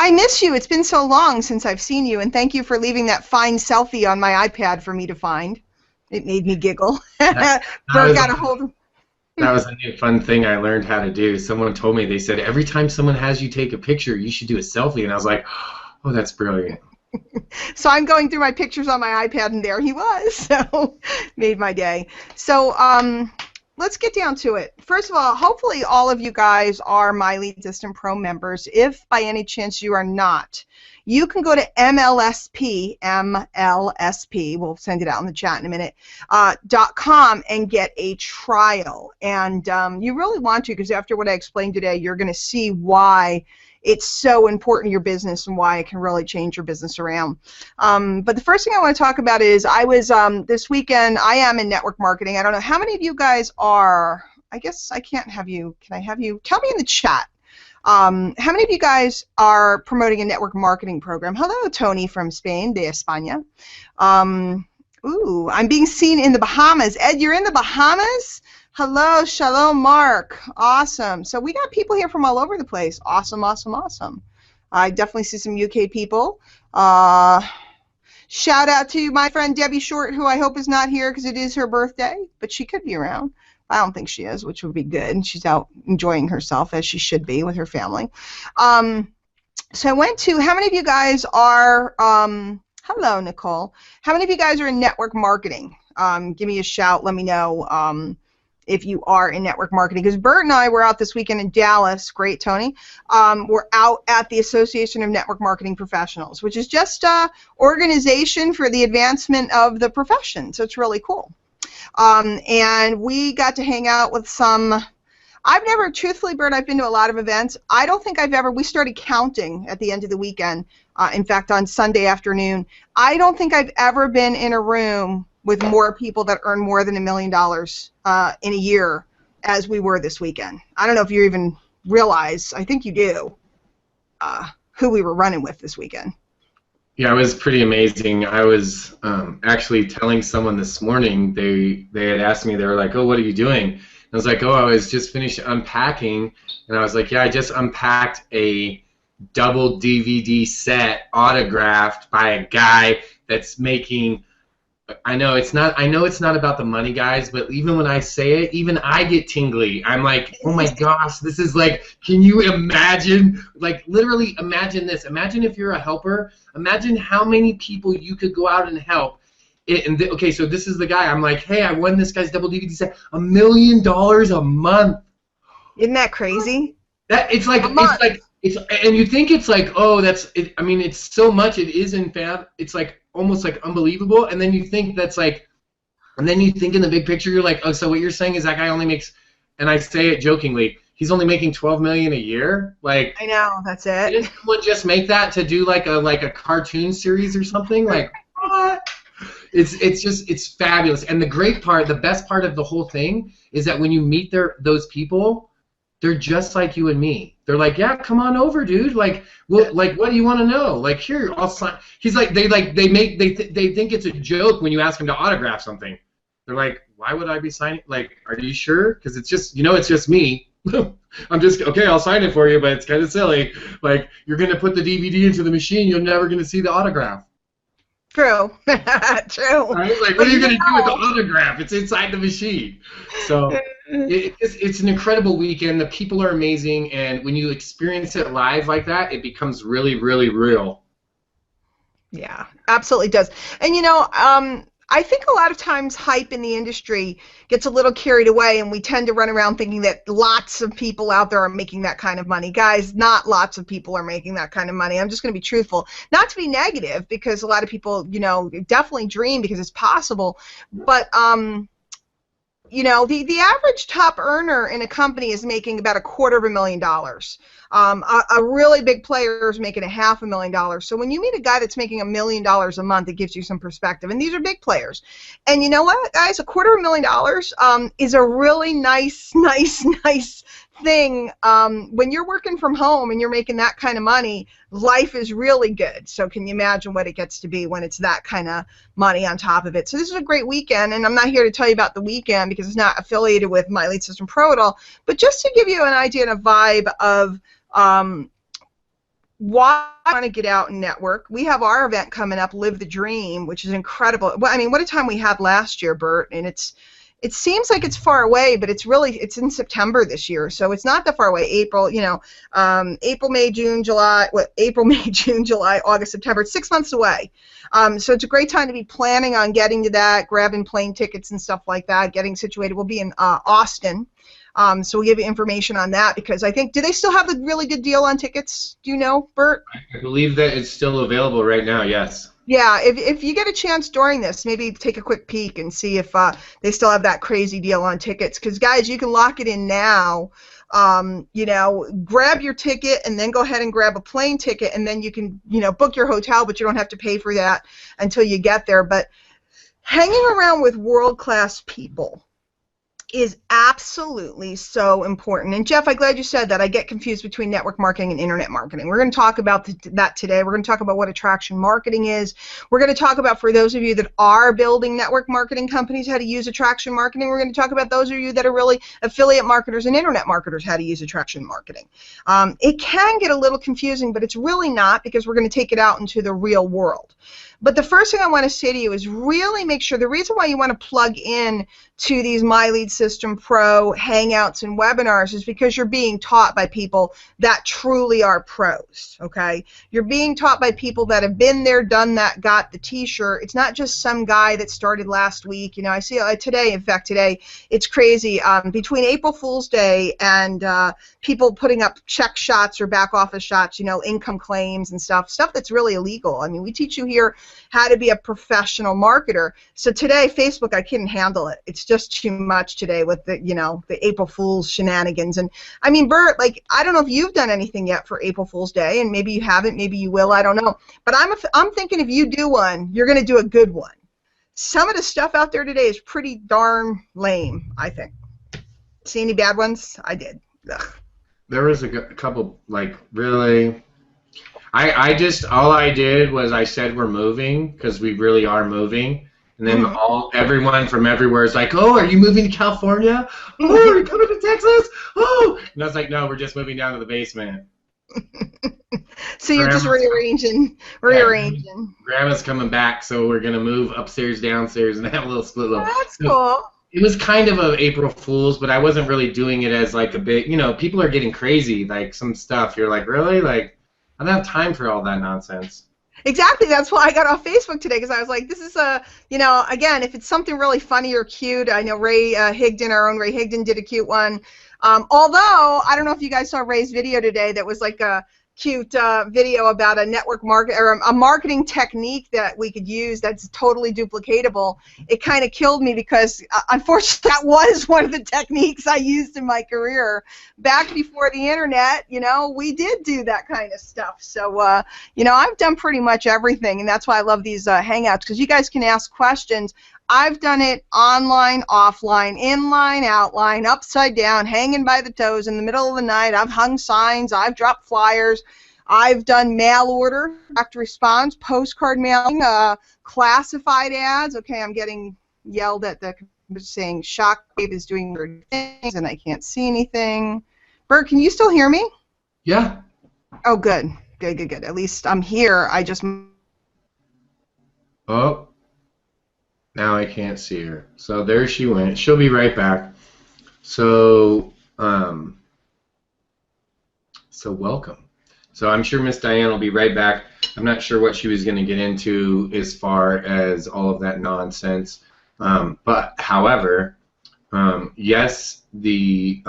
I miss you. It's been so long since I've seen you, and thank you for leaving that fine selfie on my iPad for me to find. It made me giggle. That, that Bert was got a hold of. that was a new fun thing I learned how to do. Someone told me, they said every time someone has you take a picture, you should do a selfie, and I was like, oh, that's brilliant. So I'm going through my pictures on my iPad, and there he was. So made my day. So let's get down to it. First of all, hopefully all of you guys are My Lead System Pro members. If by any chance you are not, you can go to MLSP, we'll send it out in the chat in a minute, .com and get a trial. And you really want to, because after what I explained today, you're going to see why it's so important to your business and why it can really change your business around. But the first thing I want to talk about is I was, this weekend, I am in network marketing. I don't know how many of you guys are, I guess I can't have you, can I have you, tell me in the chat. How many of you guys are promoting a network marketing program? Hello, Tony from Spain, de España. Ooh, I'm being seen in the Bahamas. Ed, you're in the Bahamas? Hello, shalom, Mark. Awesome. So we got people here from all over the place. Awesome, awesome, awesome. I definitely see some UK people. Shout out to my friend Debbie Short, who I hope is not here because it is her birthday, but she could be around. I don't think she is, which would be good. She's out enjoying herself, as she should be, with her family. So I went to, how many of you guys are, hello, Nicole. How many of you guys are in network marketing? Give me a shout. Let me know if you are in network marketing. Because Bert and I were out this weekend in Dallas. Great, Tony. We're out at the Association of Network Marketing Professionals, which is just an organization for the advancement of the profession. So it's really cool. And we got to hang out with some, I've never, truthfully, Bert, I've been to a lot of events. I don't think I've ever, we started counting at the end of the weekend, in fact, on Sunday afternoon. I don't think I've ever been in a room with more people that earn more than $1 million in a year as we were this weekend. I don't know if you even realize, I think you do, who we were running with this weekend. Yeah, it was pretty amazing. I was actually telling someone this morning, they had asked me, they were like, oh, what are you doing? I was like, oh, I was just finished unpacking, and I was like, yeah, I just unpacked a double DVD set autographed by a guy that's making, I know it's not about the money, guys, but even when I say it, even I get tingly. I'm like, oh my gosh, this is like, can you imagine, like literally imagine this. Imagine if you're a helper. Imagine how many people you could go out and help. Okay, so this is the guy. I'm like, hey, I won this guy's double DVD set, $1 million a month. Isn't that crazy? And you think it's like, oh, that's it. I mean, it's so much. It is in fact, it's like almost like unbelievable. And then you think that's like, and then you think in the big picture, you're like, oh, so what you're saying is that guy only makes, and I say it jokingly, he's only making $12 million a year. Like, I know, that's it. Didn't someone just make that to do like a cartoon series or something? Like, what? It's fabulous. And the great part, the best part of the whole thing is that when you meet those people, they're just like you and me. They're like, yeah, come on over, dude. Like, well, like, what do you want to know? Like, here, I'll sign. He's like, they think it's a joke when you ask him to autograph something. They're like, why would I be signing? Like, are you sure? Because it's just, it's just me. I'm just, okay, I'll sign it for you, but it's kind of silly. Like, you're gonna put the DVD into the machine, you're never gonna see the autograph. True. True. Right? Like, what are you going to do with the autograph? It's inside the machine. So it's an incredible weekend. The people are amazing, and when you experience it live like that, it becomes really, really real. Yeah, absolutely does. And I think a lot of times hype in the industry gets a little carried away, and we tend to run around thinking that lots of people out there are making that kind of money. Guys, not lots of people are making that kind of money. I'm just going to be truthful. Not to be negative, because a lot of people, definitely dream because it's possible. But, the average top earner in a company is making about $250,000. A really big player is making $500,000. So when you meet a guy that's making $1 million a month, it gives you some perspective. And these are big players. And you know what, guys? $250,000 is a really nice thing. When you're working from home and you're making that kind of money, life is really good. So can you imagine what it gets to be when it's that kind of money on top of it? So this is a great weekend, and I'm not here to tell you about the weekend because it's not affiliated with My Lead System Pro at all, but just to give you an idea and a vibe of why I want to get out and network. We have our event coming up, Live the Dream, which is incredible. Well, I mean, what a time we had last year, Bert, and it seems like it's far away, but it's in September this year, so it's not that far away. April, April, May, June, July. April, May, June, July, August, September. It's 6 months away. So it's a great time to be planning on getting to that, grabbing plane tickets and stuff like that, getting situated. We'll be in Austin. So we'll give you information on that, because I think, do they still have the really good deal on tickets? Do you know, Bert? I believe that it's still available right now, yes. Yeah, if you get a chance during this, maybe take a quick peek and see if they still have that crazy deal on tickets. Because, guys, you can lock it in now. Grab your ticket and then go ahead and grab a plane ticket, and then you can, book your hotel, but you don't have to pay for that until you get there. But hanging around with world-class people is absolutely so important. And Jeff, I'm glad you said that. I get confused between network marketing and internet marketing. We're going to talk about that today. We're going to talk about what attraction marketing is. We're going to talk about, for those of you that are building network marketing companies, how to use attraction marketing. We're going to talk about those of you that are really affiliate marketers and internet marketers, how to use attraction marketing. It can get a little confusing, but it's really not, because we're going to take it out into the real world. But the first thing I want to say to you is really make sure, the reason why you want to plug in to these My Lead System Pro Hangouts and webinars is because you're being taught by people that truly are pros, okay? You're being taught by people that have been there, done that, got the t-shirt. It's not just some guy that started last week. I see today, in fact, today, it's crazy. Between April Fool's Day and people putting up check shots or back office shots, income claims and stuff that's really illegal. I mean, we teach you here how to be a professional marketer. So today, Facebook, I couldn't handle it. It's just too much today with the April Fool's shenanigans. And I mean, Bert, I don't know if you've done anything yet for April Fool's Day, and maybe you haven't, maybe you will, I don't know. But I'm thinking if you do one, you're going to do a good one. Some of the stuff out there today is pretty darn lame, I think. See any bad ones? I did. Ugh. There was a couple, really. All I did was I said we're moving, because we really are moving. And then everyone from everywhere is like, oh, are you moving to California? Oh, are you coming to Texas? Oh! And I was like, no, we're just moving down to the basement. So you're just rearranging. Grandma's coming back, so we're going to move upstairs, downstairs, and have a little split. That's cool. It was kind of a April Fool's, but I wasn't really doing it as a big, people are getting crazy, some stuff. You're like, really? I don't have time for all that nonsense. Exactly. That's why I got off Facebook today, because I was like, this is again, if it's something really funny or cute. I know Ray Higdon, our own Ray Higdon, did a cute one. Although, I don't know if you guys saw Ray's video today that was a cute video about a network market, or a marketing technique that we could use that's totally duplicatable. It kind of killed me, because unfortunately that was one of the techniques I used in my career back before the internet. We did do that kind of stuff. So I've done pretty much everything, and that's why I love these hangouts, because you guys can ask questions. I've done it online, offline, inline, outline, upside down, hanging by the toes in the middle of the night. I've hung signs. I've dropped flyers. I've done mail order, direct response, postcard mailing, classified ads. Okay, I'm getting yelled at saying Shockwave is doing weird things and I can't see anything. Bert, can you still hear me? Yeah. Oh, good. Good. At least I'm here. I just... Oh. Now I can't see her. So there she went. She'll be right back. So, welcome. So I'm sure Miss Diane will be right back. I'm not sure what she was going to get into as far as all of that nonsense. But however, yes, the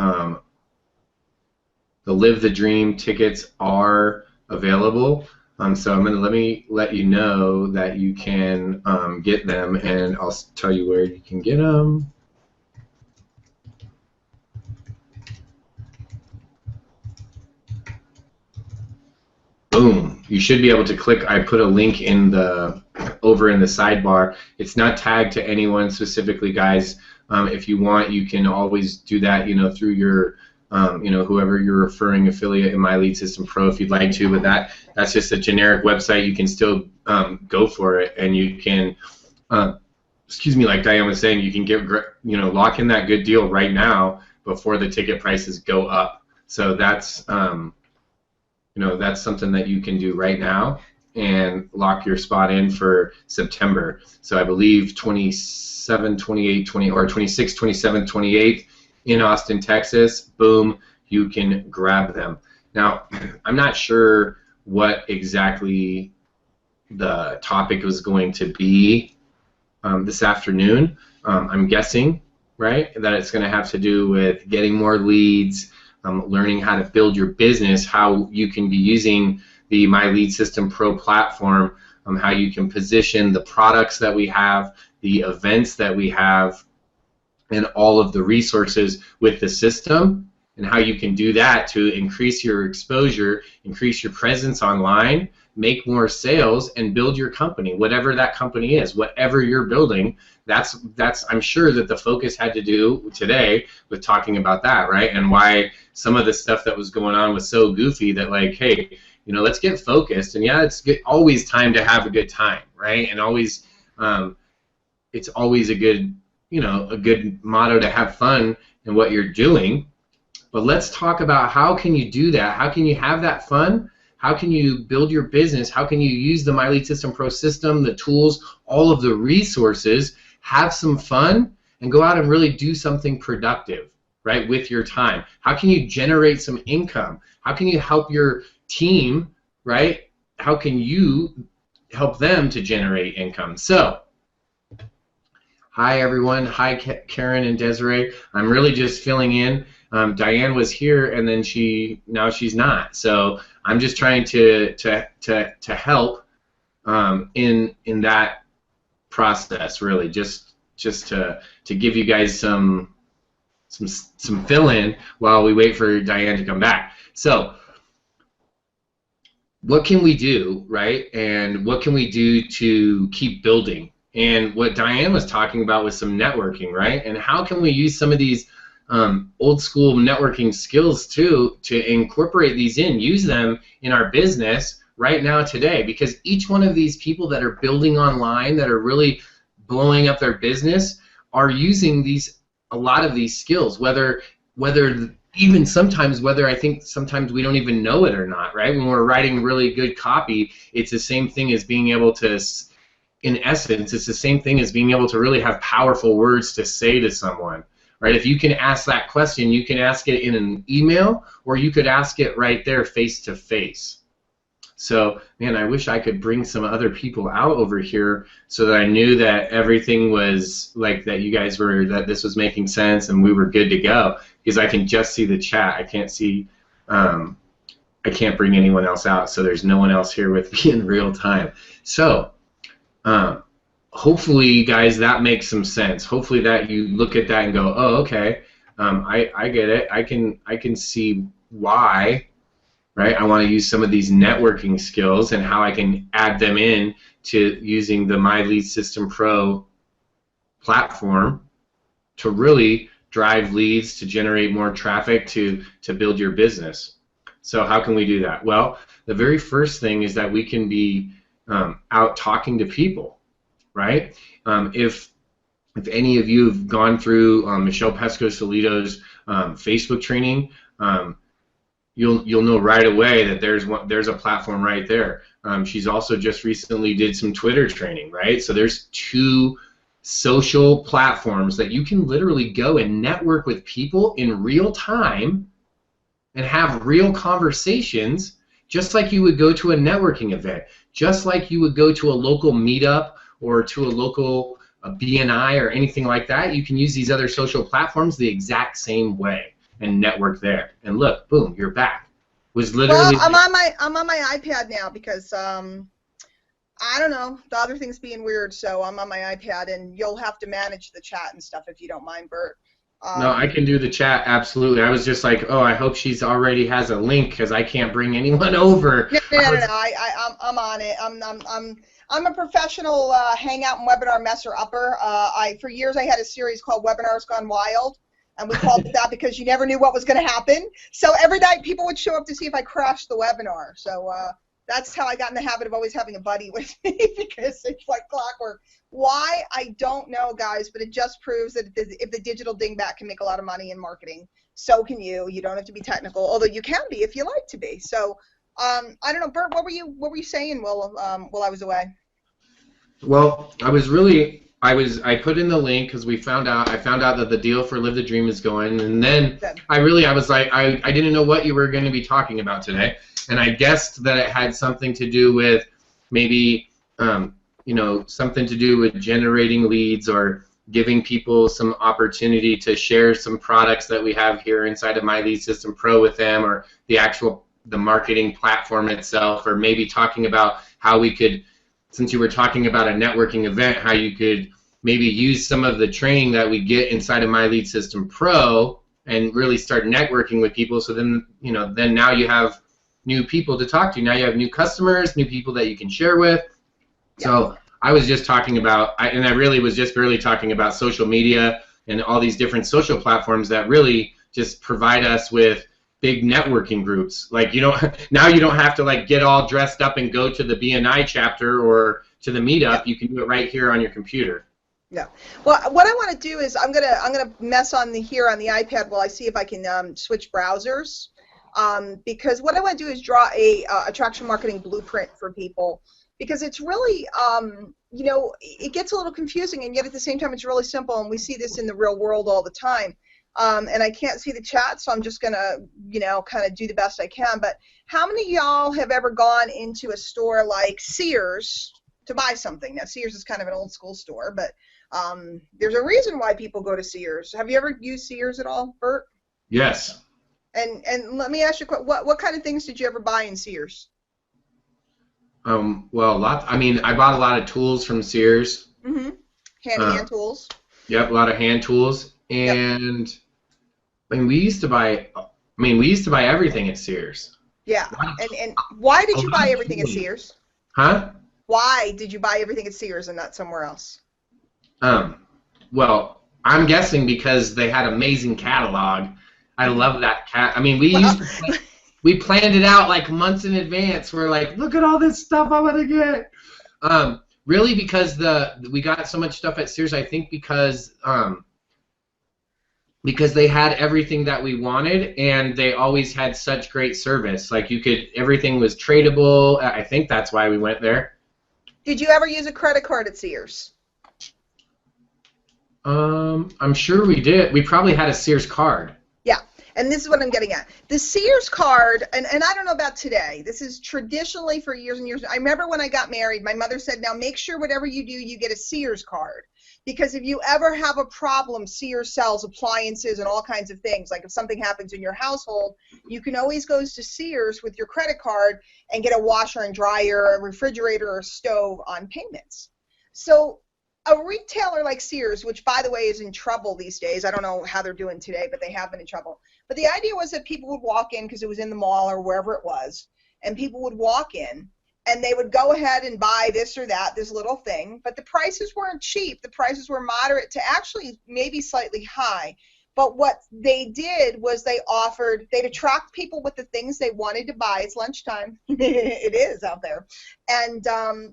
Live the Dream tickets are available. So I'm going to let you know that you can get them, and I'll tell you where you can get them. Boom. You should be able to click. I put a link over in the sidebar. It's not tagged to anyone specifically, guys. If you want, you can always do that, through your whoever you're referring affiliate in My Lead System Pro if you'd like to, but that's just a generic website. You can still go for it, and you can, like Diane was saying, you can get, lock in that good deal right now before the ticket prices go up. So that's that's something that you can do right now and lock your spot in for September. So I believe 27, 28, 20, or 26, 27, 28 in Austin, Texas. Boom, you can grab them. Now, I'm not sure what exactly the topic was going to be this afternoon. I'm guessing, right, that it's going to have to do with getting more leads, learning how to build your business, how you can be using the My Lead System Pro platform, how you can position the products that we have, the events that we have, and all of the resources with the system, and how you can do that to increase your exposure, increase your presence online, make more sales, and build your company, whatever that company is, whatever you're building. That's I'm sure that the focus had to do today with talking about that, right? And why some of the stuff that was going on was so goofy that, like, hey, let's get focused. And yeah, it's always time to have a good time, right? And always, it's always a good motto to have fun in what you're doing. But let's talk about how can you do that? How can you have that fun? How can you build your business? How can you use the My Lead System Pro system, the tools, all of the resources, have some fun, and go out and really do something productive, right, with your time? How can you generate some income? How can you help your team, right? How can you help them to generate income? So, hi everyone. Hi Karen and Desiree. I'm really just filling in. Diane was here, and then now she's not. So I'm just trying to help in that process, really, just to give you guys some fill in while we wait for Diane to come back. So what can we do, right? And what can we do to keep building? And what Diane was talking about was some networking, right? And how can we use some of these old school networking skills too to incorporate these use them in our business right now today? Because each one of these people that are building online, that are really blowing up their business, are using a lot of these skills, whether even sometimes, whether I think sometimes we don't even know it or not, right? When we're writing really good copy, it's the same thing as being able to, in essence, it's the same thing as being able to really have powerful words to say to someone. Right? If you can ask that question, you can ask it in an email, or you could ask it right there face to face. So, man, I wish I could bring some other people out over here so that I knew that everything was like that. You guys were, that this was making sense and we were good to go. Because I can just see the chat. I can't see. I can't bring anyone else out. So there's no one else here with me in real time. So. Hopefully, guys, that makes some sense. Hopefully that you look at that and go, oh, okay, I get it. I can see why, right? I want to use some of these networking skills and how I can add them in to using the My Lead System Pro platform to really drive leads, to generate more traffic, to build your business. So how can we do that? Well, the very first thing is that we can be out talking to people. Right? If any of you have gone through Michelle Pesco-Solito's Facebook training, you'll know right away that there's a platform right there. She's also just recently did some Twitter training, right? So there's 2 social platforms that you can literally go and network with people in real time and have real conversations, just like you would go to a networking event, just like you would go to a local meetup or to a local BNI or anything like that. You can use these other social platforms the exact same way and network there. And look, boom, you're back. Was literally. Well, I'm on my iPad now because I don't know, the other thing's being weird, so I'm on my iPad, and you'll have to manage the chat and stuff if you don't mind, Bert. No, I can do the chat, absolutely. I was just like, oh, I hope she's already has a link because I can't bring anyone over. No. I'm on it. I'm a professional hangout and webinar messer upper. For years I had a series called Webinars Gone Wild, and we called it that because you never knew what was going to happen. So every night people would show up to see if I crashed the webinar. So that's how I got in the habit of always having a buddy with me because it's like clockwork. Why? I don't know, guys, but it just proves that if the digital dingbat can make a lot of money in marketing, so can you. You don't have to be technical, although you can be if you like to be. So I don't know, Bert. What were you saying while I was away? Well, I put in the link because I found out that the deal for Live the Dream is going, and then Good. I was like, I didn't know what you were going to be talking about today, and I guessed that it had something to do with maybe, something to do with generating leads or giving people some opportunity to share some products that we have here inside of My Lead System Pro with them, or the marketing platform itself, or maybe talking about how we could, since you were talking about a networking event, how you could maybe use some of the training that we get inside of My Lead System Pro and really start networking with people. So then, then now you have new people to talk to. Now you have new customers, new people that you can share with. Yeah. So I was just talking about, and I really was just barely talking about social media and all these different social platforms that really just provide us with big networking groups. Like, now you don't have to like get all dressed up and go to the BNI chapter or to the meetup. You can do it right here on your computer. Yeah. Well, what I want to do is I'm gonna mess on here on the iPad while I see if I can switch browsers, because what I want to do is draw a attraction marketing blueprint for people, because it's really it gets a little confusing, and yet at the same time it's really simple, and we see this in the real world all the time. And I can't see the chat, so I'm just gonna kind of do the best I can. But how many of y'all have ever gone into a store like Sears to buy something? Now Sears is kind of an old school store, but there's a reason why people go to Sears. Have you ever used Sears at all, Bert? Yes. And let me ask you, what kind of things did you ever buy in Sears? Well, lots. I mean, I bought a lot of tools from Sears. Mm-hmm. Hand tools. Yep, a lot of hand tools, and yep. We used to buy everything at Sears. Yeah, and why did you buy everything at Sears? Huh? Why did you buy everything at Sears and not somewhere else? Well, I'm guessing because they had amazing catalog. I love that we planned it out like months in advance. We're like, look at all this stuff I want to get. Really, because we got so much stuff at Sears, I think because they had everything that we wanted, and they always had such great service. Like everything was tradable. I think that's why we went there. Did you ever use a credit card at Sears? I'm sure we did. We probably had a Sears card. Yeah, and this is what I'm getting at. The Sears card, and I don't know about today, this is traditionally for years and years. I remember when I got married, my mother said, now make sure whatever you do, you get a Sears card. Because if you ever have a problem, Sears sells appliances and all kinds of things. Like if something happens in your household, you can always go to Sears with your credit card and get a washer and dryer, a refrigerator, or a stove on payments. So a retailer like Sears, which by the way is in trouble these days, I don't know how they're doing today, but they have been in trouble. But the idea was that people would walk in, because it was in the mall or wherever it was, and people would walk in and they would go ahead and buy this or that, this little thing, but the prices weren't cheap. The prices were moderate to actually maybe slightly high. But what they did was they'd attract people with the things they wanted to buy. It's lunchtime. It is out there. And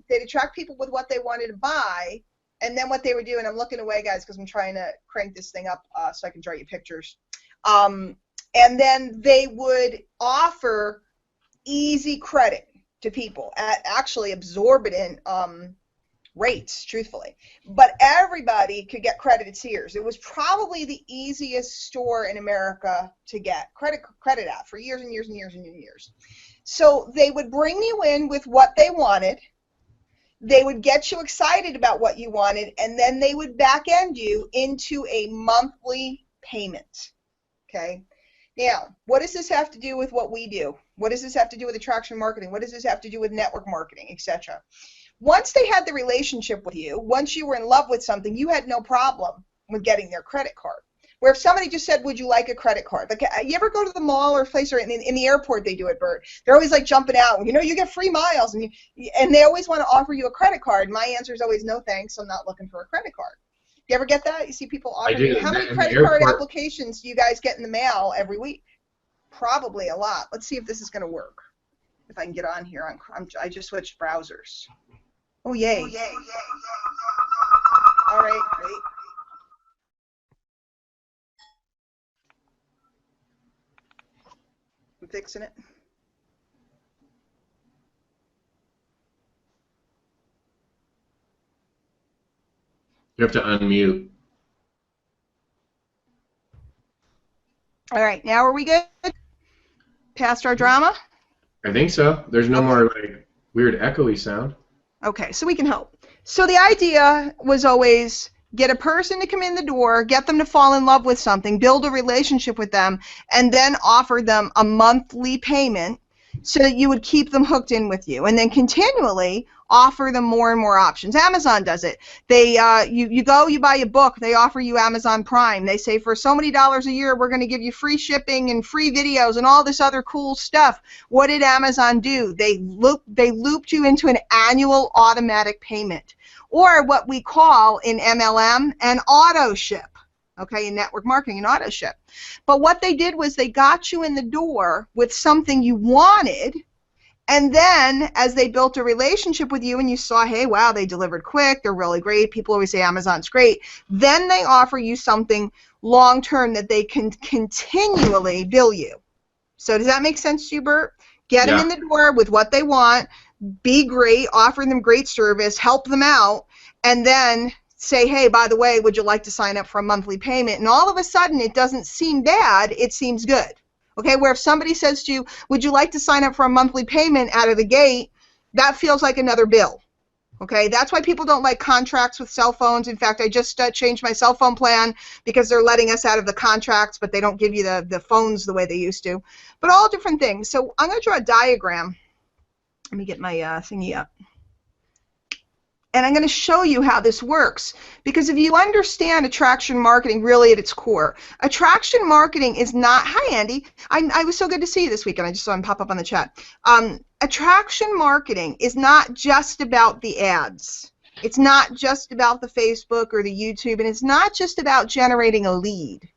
they'd attract people with what they wanted to buy. And then what they would do, and I'm looking away, guys, because I'm trying to crank this thing up so I can draw you pictures. And then they would offer easy credit to people at actually exorbitant rates, truthfully. But everybody could get credit at Sears. It was probably the easiest store in America to get credit at for years and years and years and years. So they would bring you in with what they wanted. They would get you excited about what you wanted, and then they would back end you into a monthly payment. Okay? Now, what does this have to do with what we do? What does this have to do with attraction marketing? What does this have to do with network marketing, etc.? Once they had the relationship with you, once you were in love with something, you had no problem with getting their credit card. Where if somebody just said, would you like a credit card? Like, you ever go to the mall or a place, or in the airport they do it, Bert. They're always like jumping out. You get free miles, and they always want to offer you a credit card. My answer is always no thanks. I'm not looking for a credit card. You ever get that? You see people offering you. How many credit card applications do you guys get in the mail every week? Probably a lot. Let's see if this is going to work. If I can get on here. I just switched browsers. Oh, yay. All right, great. I'm fixing it. You have to unmute. All right, now are we good? Past our drama? I think so. There's no Okay. more like weird echoey sound. Okay, so we can help. So the idea was always get a person to come in the door, get them to fall in love with something, build a relationship with them, and then offer them a monthly payment so that you would keep them hooked in with you, and then continually offer them more and more options. Amazon does it. They you go, you buy a book, they offer you Amazon Prime. They say for so many dollars a year we're going to give you free shipping and free videos and all this other cool stuff. What did Amazon do? They looped you into an annual automatic payment, or what we call in MLM an auto ship. Okay, in network marketing, an auto ship. But what they did was they got you in the door with something you wanted, and then as they built a relationship with you and you saw, hey, wow, they delivered quick, they're really great, people always say Amazon's great, then they offer you something long-term that they can continually bill you. So does that make sense to you, Bert? Get them in the door with what they want, be great, offer them great service, help them out, and then say, hey, by the way, would you like to sign up for a monthly payment? And all of a sudden, it doesn't seem bad, it seems good. Okay, where if somebody says to you, would you like to sign up for a monthly payment out of the gate, that feels like another bill. Okay, that's why people don't like contracts with cell phones. In fact, I just changed my cell phone plan because they're letting us out of the contracts, but they don't give you the phones the way they used to. But all different things. So I'm going to draw a diagram. Let me get my thingy up. And I'm going to show you how this works, because if you understand attraction marketing really at its core, attraction marketing is not, hi Andy, I was so good to see you this weekend, I just saw him pop up on the chat. Attraction marketing is not just about the ads. It's not just about the Facebook or the YouTube, and it's not just about generating a lead.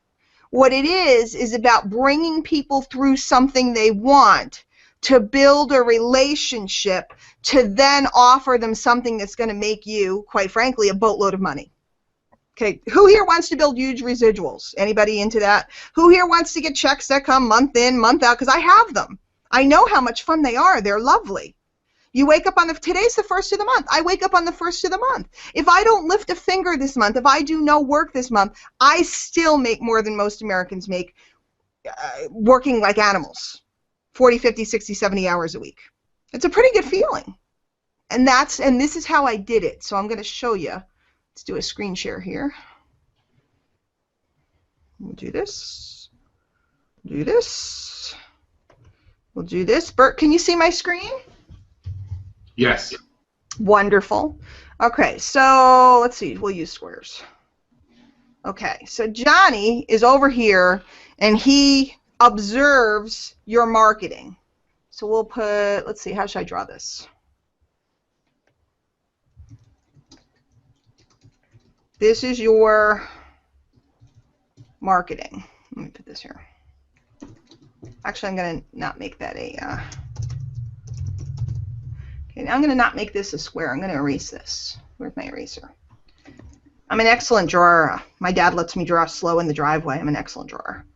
What it is about bringing people through something they want to build a relationship, to then offer them something that's going to make you, quite frankly, a boatload of money. Okay, who here wants to build huge residuals? Anybody into that? Who here wants to get checks that come month in, month out? Because I have them. I know how much fun they are. They're lovely. You wake up on today's the first of the month. I wake up on the first of the month. If I don't lift a finger this month, if I do no work this month, I still make more than most Americans make working like animals. 40, 50, 60, 70 hours a week. It's a pretty good feeling. And this is how I did it. So I'm going to show you. Let's do a screen share here. We'll do this. Do this. We'll do this. Bert, can you see my screen? Yes. Wonderful. Okay, so let's see. We'll use squares. Okay, so Johnny is over here, and he observes your marketing. So we'll put, let's see, how should I draw this? This is your marketing. Let me put this here. Actually, I'm going to not make that a, okay, now I'm going to not make this a square. I'm going to erase this. Where's my eraser? I'm an excellent drawer. My dad lets me draw slow in the driveway. I'm an excellent drawer.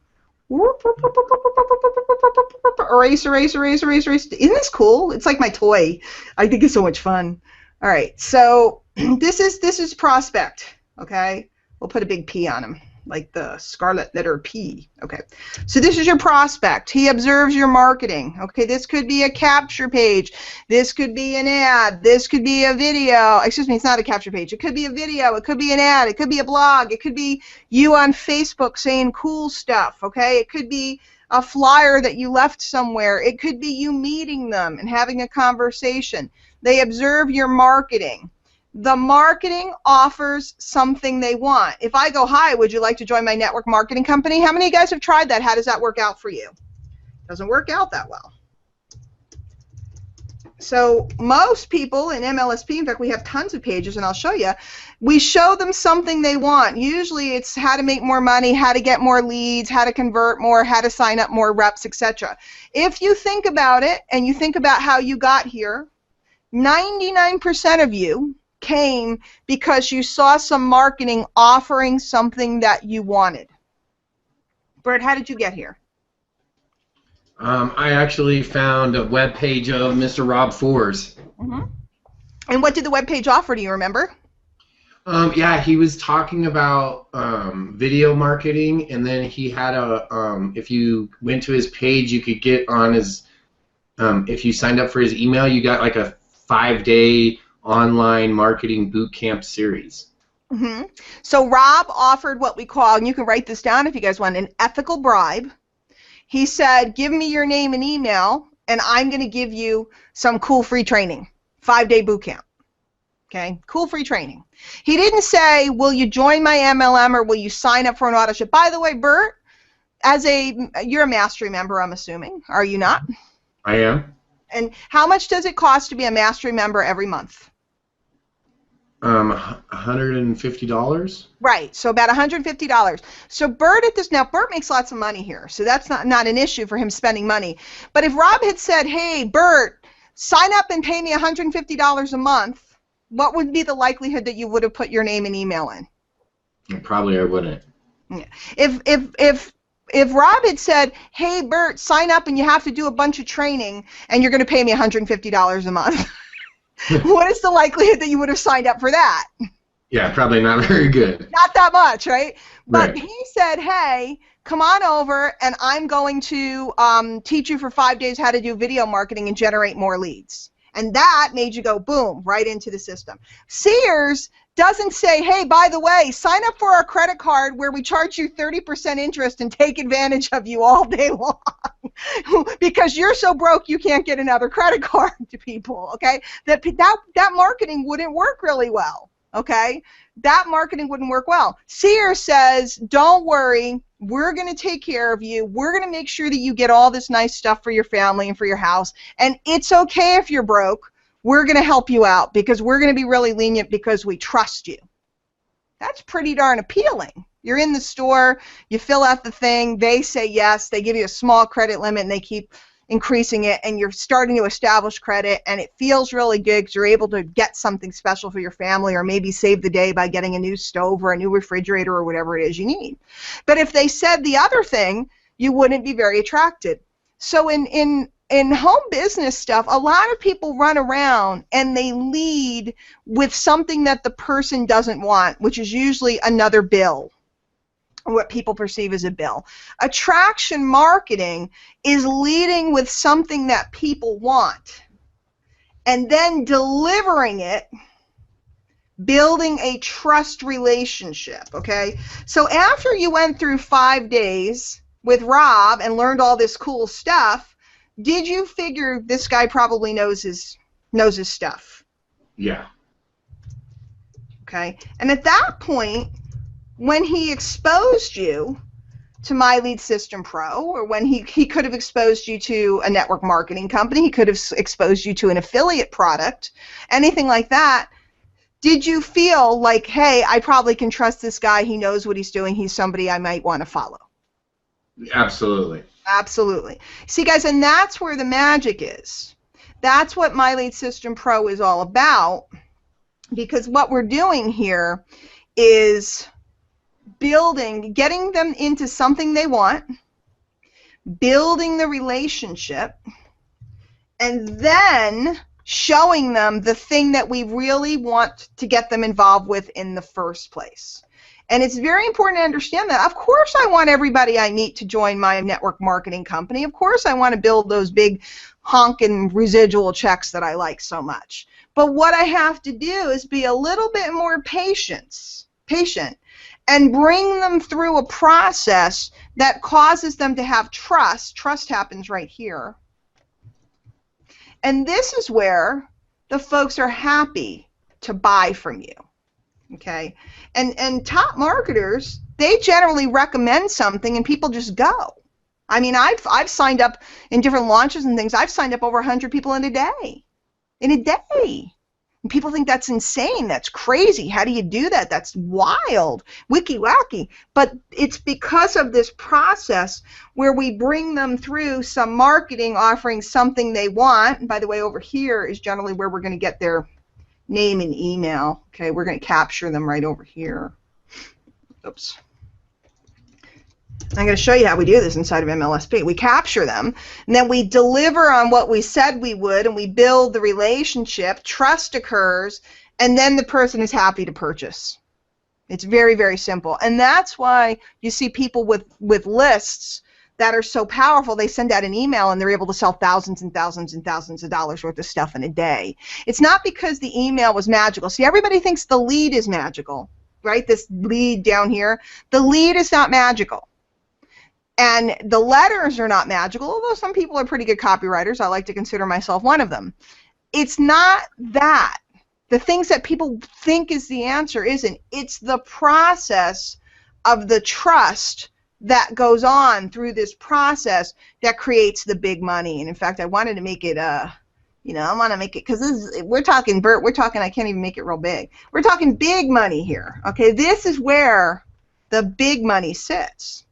Erase, erase, erase, erase, erase. Isn't this cool? It's like my toy. I think it's so much fun. All right, so this is prospect. Okay, we'll put a big P on him, like the scarlet letter P. Okay, so this is your prospect. He observes your marketing. Okay, this could be a capture page. This could be an ad. This could be a video. Excuse me, it's not a capture page. It could be a video. It could be an ad. It could be a blog. It could be you on Facebook saying cool stuff. Okay, it could be a flyer that you left somewhere. It could be you meeting them and having a conversation. They observe your marketing. The marketing offers something they want. If I go, hi, would you like to join my network marketing company? How many of you guys have tried that? How does that work out for you? Doesn't work out that well. So most people in MLSP, in fact, we have tons of pages, and I'll show you, we show them something they want. Usually it's how to make more money, how to get more leads, how to convert more, how to sign up more reps, etc. If you think about it, and you think about how you got here, 99% of you came because you saw some marketing offering something that you wanted. Bert, how did you get here? I actually found a web page of Mr. Rob Fours. Mm-hmm. And what did the web page offer? Do you remember? Yeah, he was talking about video marketing, and then he had a if you went to his page, you could get on his if you signed up for his email, you got like a 5-day online marketing boot camp series. Hmm. So Rob offered what we call, and you can write this down if you guys want, an ethical bribe. He said, give me your name and email, and I'm going to give you some cool free training, 5-day boot camp. Okay, cool free training. He didn't say, will you join my MLM or will you sign up for an auto ship? By the way, Bert, you're a mastery member, I'm assuming. Are you not? I am. And how much does it cost to be a mastery member every month? $150. Right, so about $150. So Bert Bert makes lots of money here, so that's not an issue for him spending money. But if Rob had said, hey, Bert, sign up and pay me $150 a month, what would be the likelihood that you would have put your name and email in? Probably I wouldn't. Yeah. If Rob had said, hey, Bert, sign up and you have to do a bunch of training and you're going to pay me $150 a month, what is the likelihood that you would have signed up for that? Yeah, probably not very good. Not that much, right? But Right. he said, hey, come on over and I'm going to teach you for 5 days how to do video marketing and generate more leads. And that made you go, boom, right into the system. Sears doesn't say, hey, by the way, sign up for our credit card where we charge you 30% interest and take advantage of you all day long because you're so broke you can't get another credit card to people, okay? That marketing wouldn't work really well, okay? That marketing wouldn't work well. Sears says, don't worry, we're going to take care of you. We're going to make sure that you get all this nice stuff for your family and for your house. And it's okay if you're broke. We're going to help you out because we're going to be really lenient because we trust you. That's pretty darn appealing. You're in the store, you fill out the thing, they say yes, they give you a small credit limit and they keep increasing it, and you're starting to establish credit, and it feels really good because you're able to get something special for your family or maybe save the day by getting a new stove or a new refrigerator or whatever it is you need. But if they said the other thing, you wouldn't be very attracted. So in home business stuff, a lot of people run around and they lead with something that the person doesn't want, which is usually another bill, what people perceive as a bill. Attraction marketing is leading with something that people want and then delivering it, building a trust relationship, okay? So after you went through 5 days with Rob and learned all this cool stuff, did you figure this guy probably knows his stuff? Yeah. Okay, and at that point, when he exposed you to My Lead System Pro, or when he could have exposed you to a network marketing company, he could have exposed you to an affiliate product, anything like that, did you feel like, hey, I probably can trust this guy, he knows what he's doing, he's somebody I might want to follow? Absolutely. Absolutely. See, guys, and that's where the magic is. That's what My Lead System Pro is all about, because what we're doing here is getting them into something they want, building the relationship, and then showing them the thing that we really want to get them involved with in the first place. And it's very important to understand that. Of course I want everybody I meet to join my network marketing company. Of course I want to build those big honking residual checks that I like so much. But what I have to do is be a little bit more patient and bring them through a process that causes them to have trust. Trust happens right here. And this is where the folks are happy to buy from you. Okay? And top marketers, they generally recommend something and people just go. I mean, I've signed up in different launches and things. I've signed up over 100 people in a day. In a day. And people think that's insane. That's crazy. How do you do that? That's wild. Wiki wacky. But it's because of this process where we bring them through some marketing offering something they want. And by the way, over here is generally where we're going to get their name and email. Okay, we're going to capture them right over here. Oops. I'm going to show you how we do this inside of MLSP. We capture them, and then we deliver on what we said we would, and we build the relationship, trust occurs, and then the person is happy to purchase. It's very, very simple. And that's why you see people with lists that are so powerful, they send out an email and they're able to sell thousands and thousands and thousands of dollars worth of stuff in a day. It's not because the email was magical. See, everybody thinks the lead is magical, right? This lead down here. The lead is not magical. And the letters are not magical, although some people are pretty good copywriters. I like to consider myself one of them. It's not that. The things that people think is the answer isn't. It's the process of the trust that goes on through this process that creates the big money. And in fact, I wanted to make it, I want to make it, because we're talking, Bert, I can't even make it real big. We're talking big money here. Okay, this is where the big money sits.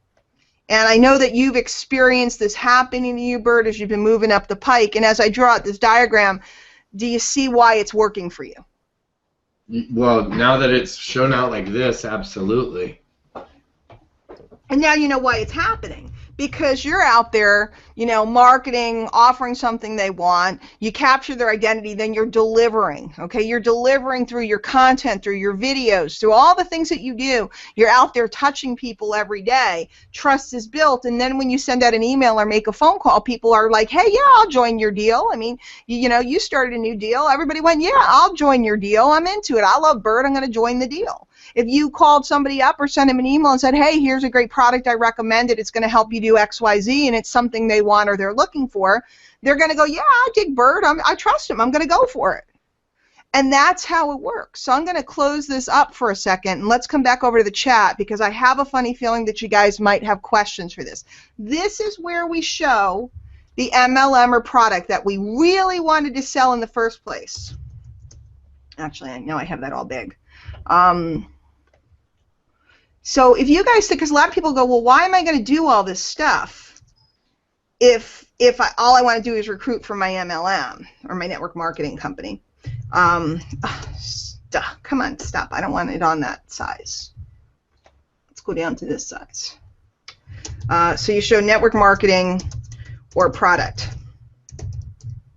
And I know that you've experienced this happening to you, Bert, as you've been moving up the pike. And as I draw out this diagram, do you see why it's working for you? Well, now that it's shown out like this, absolutely. And now you know why it's happening. Because you're out there, marketing, offering something they want. You capture their identity, then you're delivering. Okay, you're delivering through your content, through your videos, through all the things that you do. You're out there touching people every day. Trust is built, and then when you send out an email or make a phone call, people are like, "Hey, yeah, I'll join your deal." I mean, you started a new deal. Everybody went, "Yeah, I'll join your deal. I'm into it. I love Bert. I'm going to join the deal." If you called somebody up or sent them an email and said, "Hey, here's a great product I recommend it. It's going to help you do X, Y, Z," and it's something they want or they're looking for, they're going to go, "Yeah, I dig Bert. I trust him. I'm going to go for it." And that's how it works. So I'm going to close this up for a second, and let's come back over to the chat because I have a funny feeling that you guys might have questions for this. This is where we show the MLM or product that we really wanted to sell in the first place. Actually, I know I have that all big. So if you guys think, because a lot of people go, "Well, why am I going to do all this stuff if all I want to do is recruit for my MLM or my network marketing company?" Come on, stop. I don't want it on that size. Let's go down to this size. So you show network marketing or product.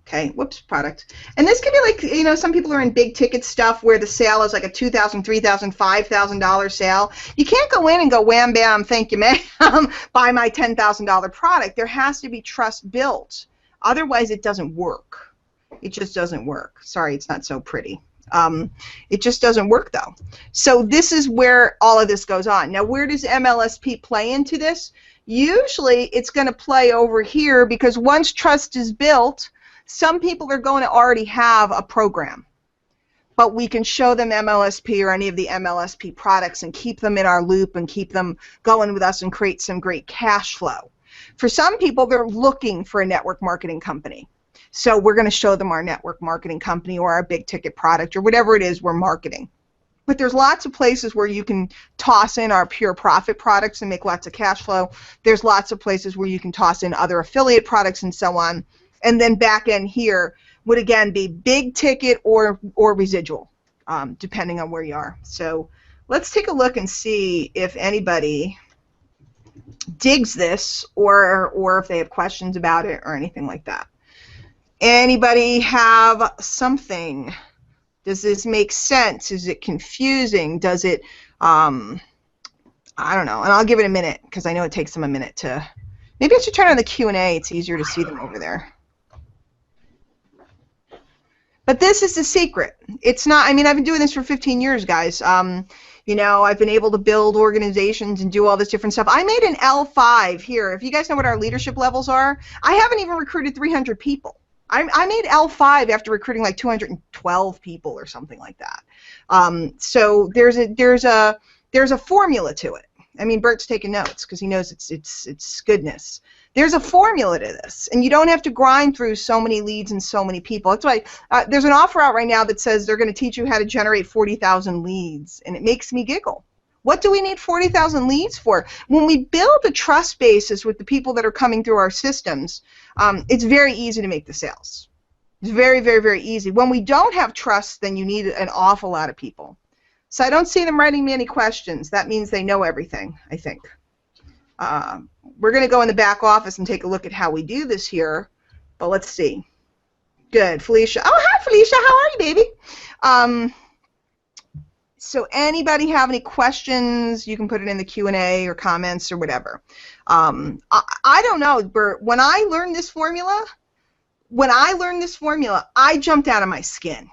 Okay, whoops, product. And this could be like, some people are in big ticket stuff where the sale is like a $2,000, $3,000, $5,000 sale. You can't go in and go, "Wham, bam, thank you, ma'am, buy my $10,000 product." There has to be trust built. Otherwise, it doesn't work. It just doesn't work. Sorry, it's not so pretty. It just doesn't work, though. So this is where all of this goes on. Now, where does MLSP play into this? Usually, it's going to play over here because once trust is built, some people are going to already have a program, but we can show them MLSP or any of the MLSP products and keep them in our loop and keep them going with us and create some great cash flow. For some people, they're looking for a network marketing company. So we're going to show them our network marketing company or our big ticket product or whatever it is we're marketing. But there's lots of places where you can toss in our pure profit products and make lots of cash flow. There's lots of places where you can toss in other affiliate products and so on. And then back end here would again be big ticket or residual, depending on where you are. So let's take a look and see if anybody digs this or if they have questions about it or anything like that. Anybody have something? Does this make sense? Is it confusing? Does it, I don't know. And I'll give it a minute because I know it takes them a minute to, maybe I should turn on the Q&A. It's easier to see them over there. But this is the secret. It's not, I mean, I've been doing this for 15 years, guys. I've been able to build organizations and do all this different stuff. I made an L5 here. If you guys know what our leadership levels are, I haven't even recruited 300 people. I made L5 after recruiting like 212 people or something like that. So there's a formula to it. I mean, Bert's taking notes because he knows it's goodness. There's a formula to this, and you don't have to grind through so many leads and so many people. That's why there's an offer out right now that says they're going to teach you how to generate 40,000 leads, and it makes me giggle. What do we need 40,000 leads for? When we build a trust basis with the people that are coming through our systems, it's very easy to make the sales. It's very, very, very easy. When we don't have trust, then you need an awful lot of people. So I don't see them writing me any questions. That means they know everything, I think. We're going to go in the back office and take a look at how we do this here, but let's see. Good, Felicia. Oh, hi, Felicia. How are you, baby? So anybody have any questions, you can put it in the Q&A or comments or whatever. I don't know, Bert, when I learned this formula, I jumped out of my skin.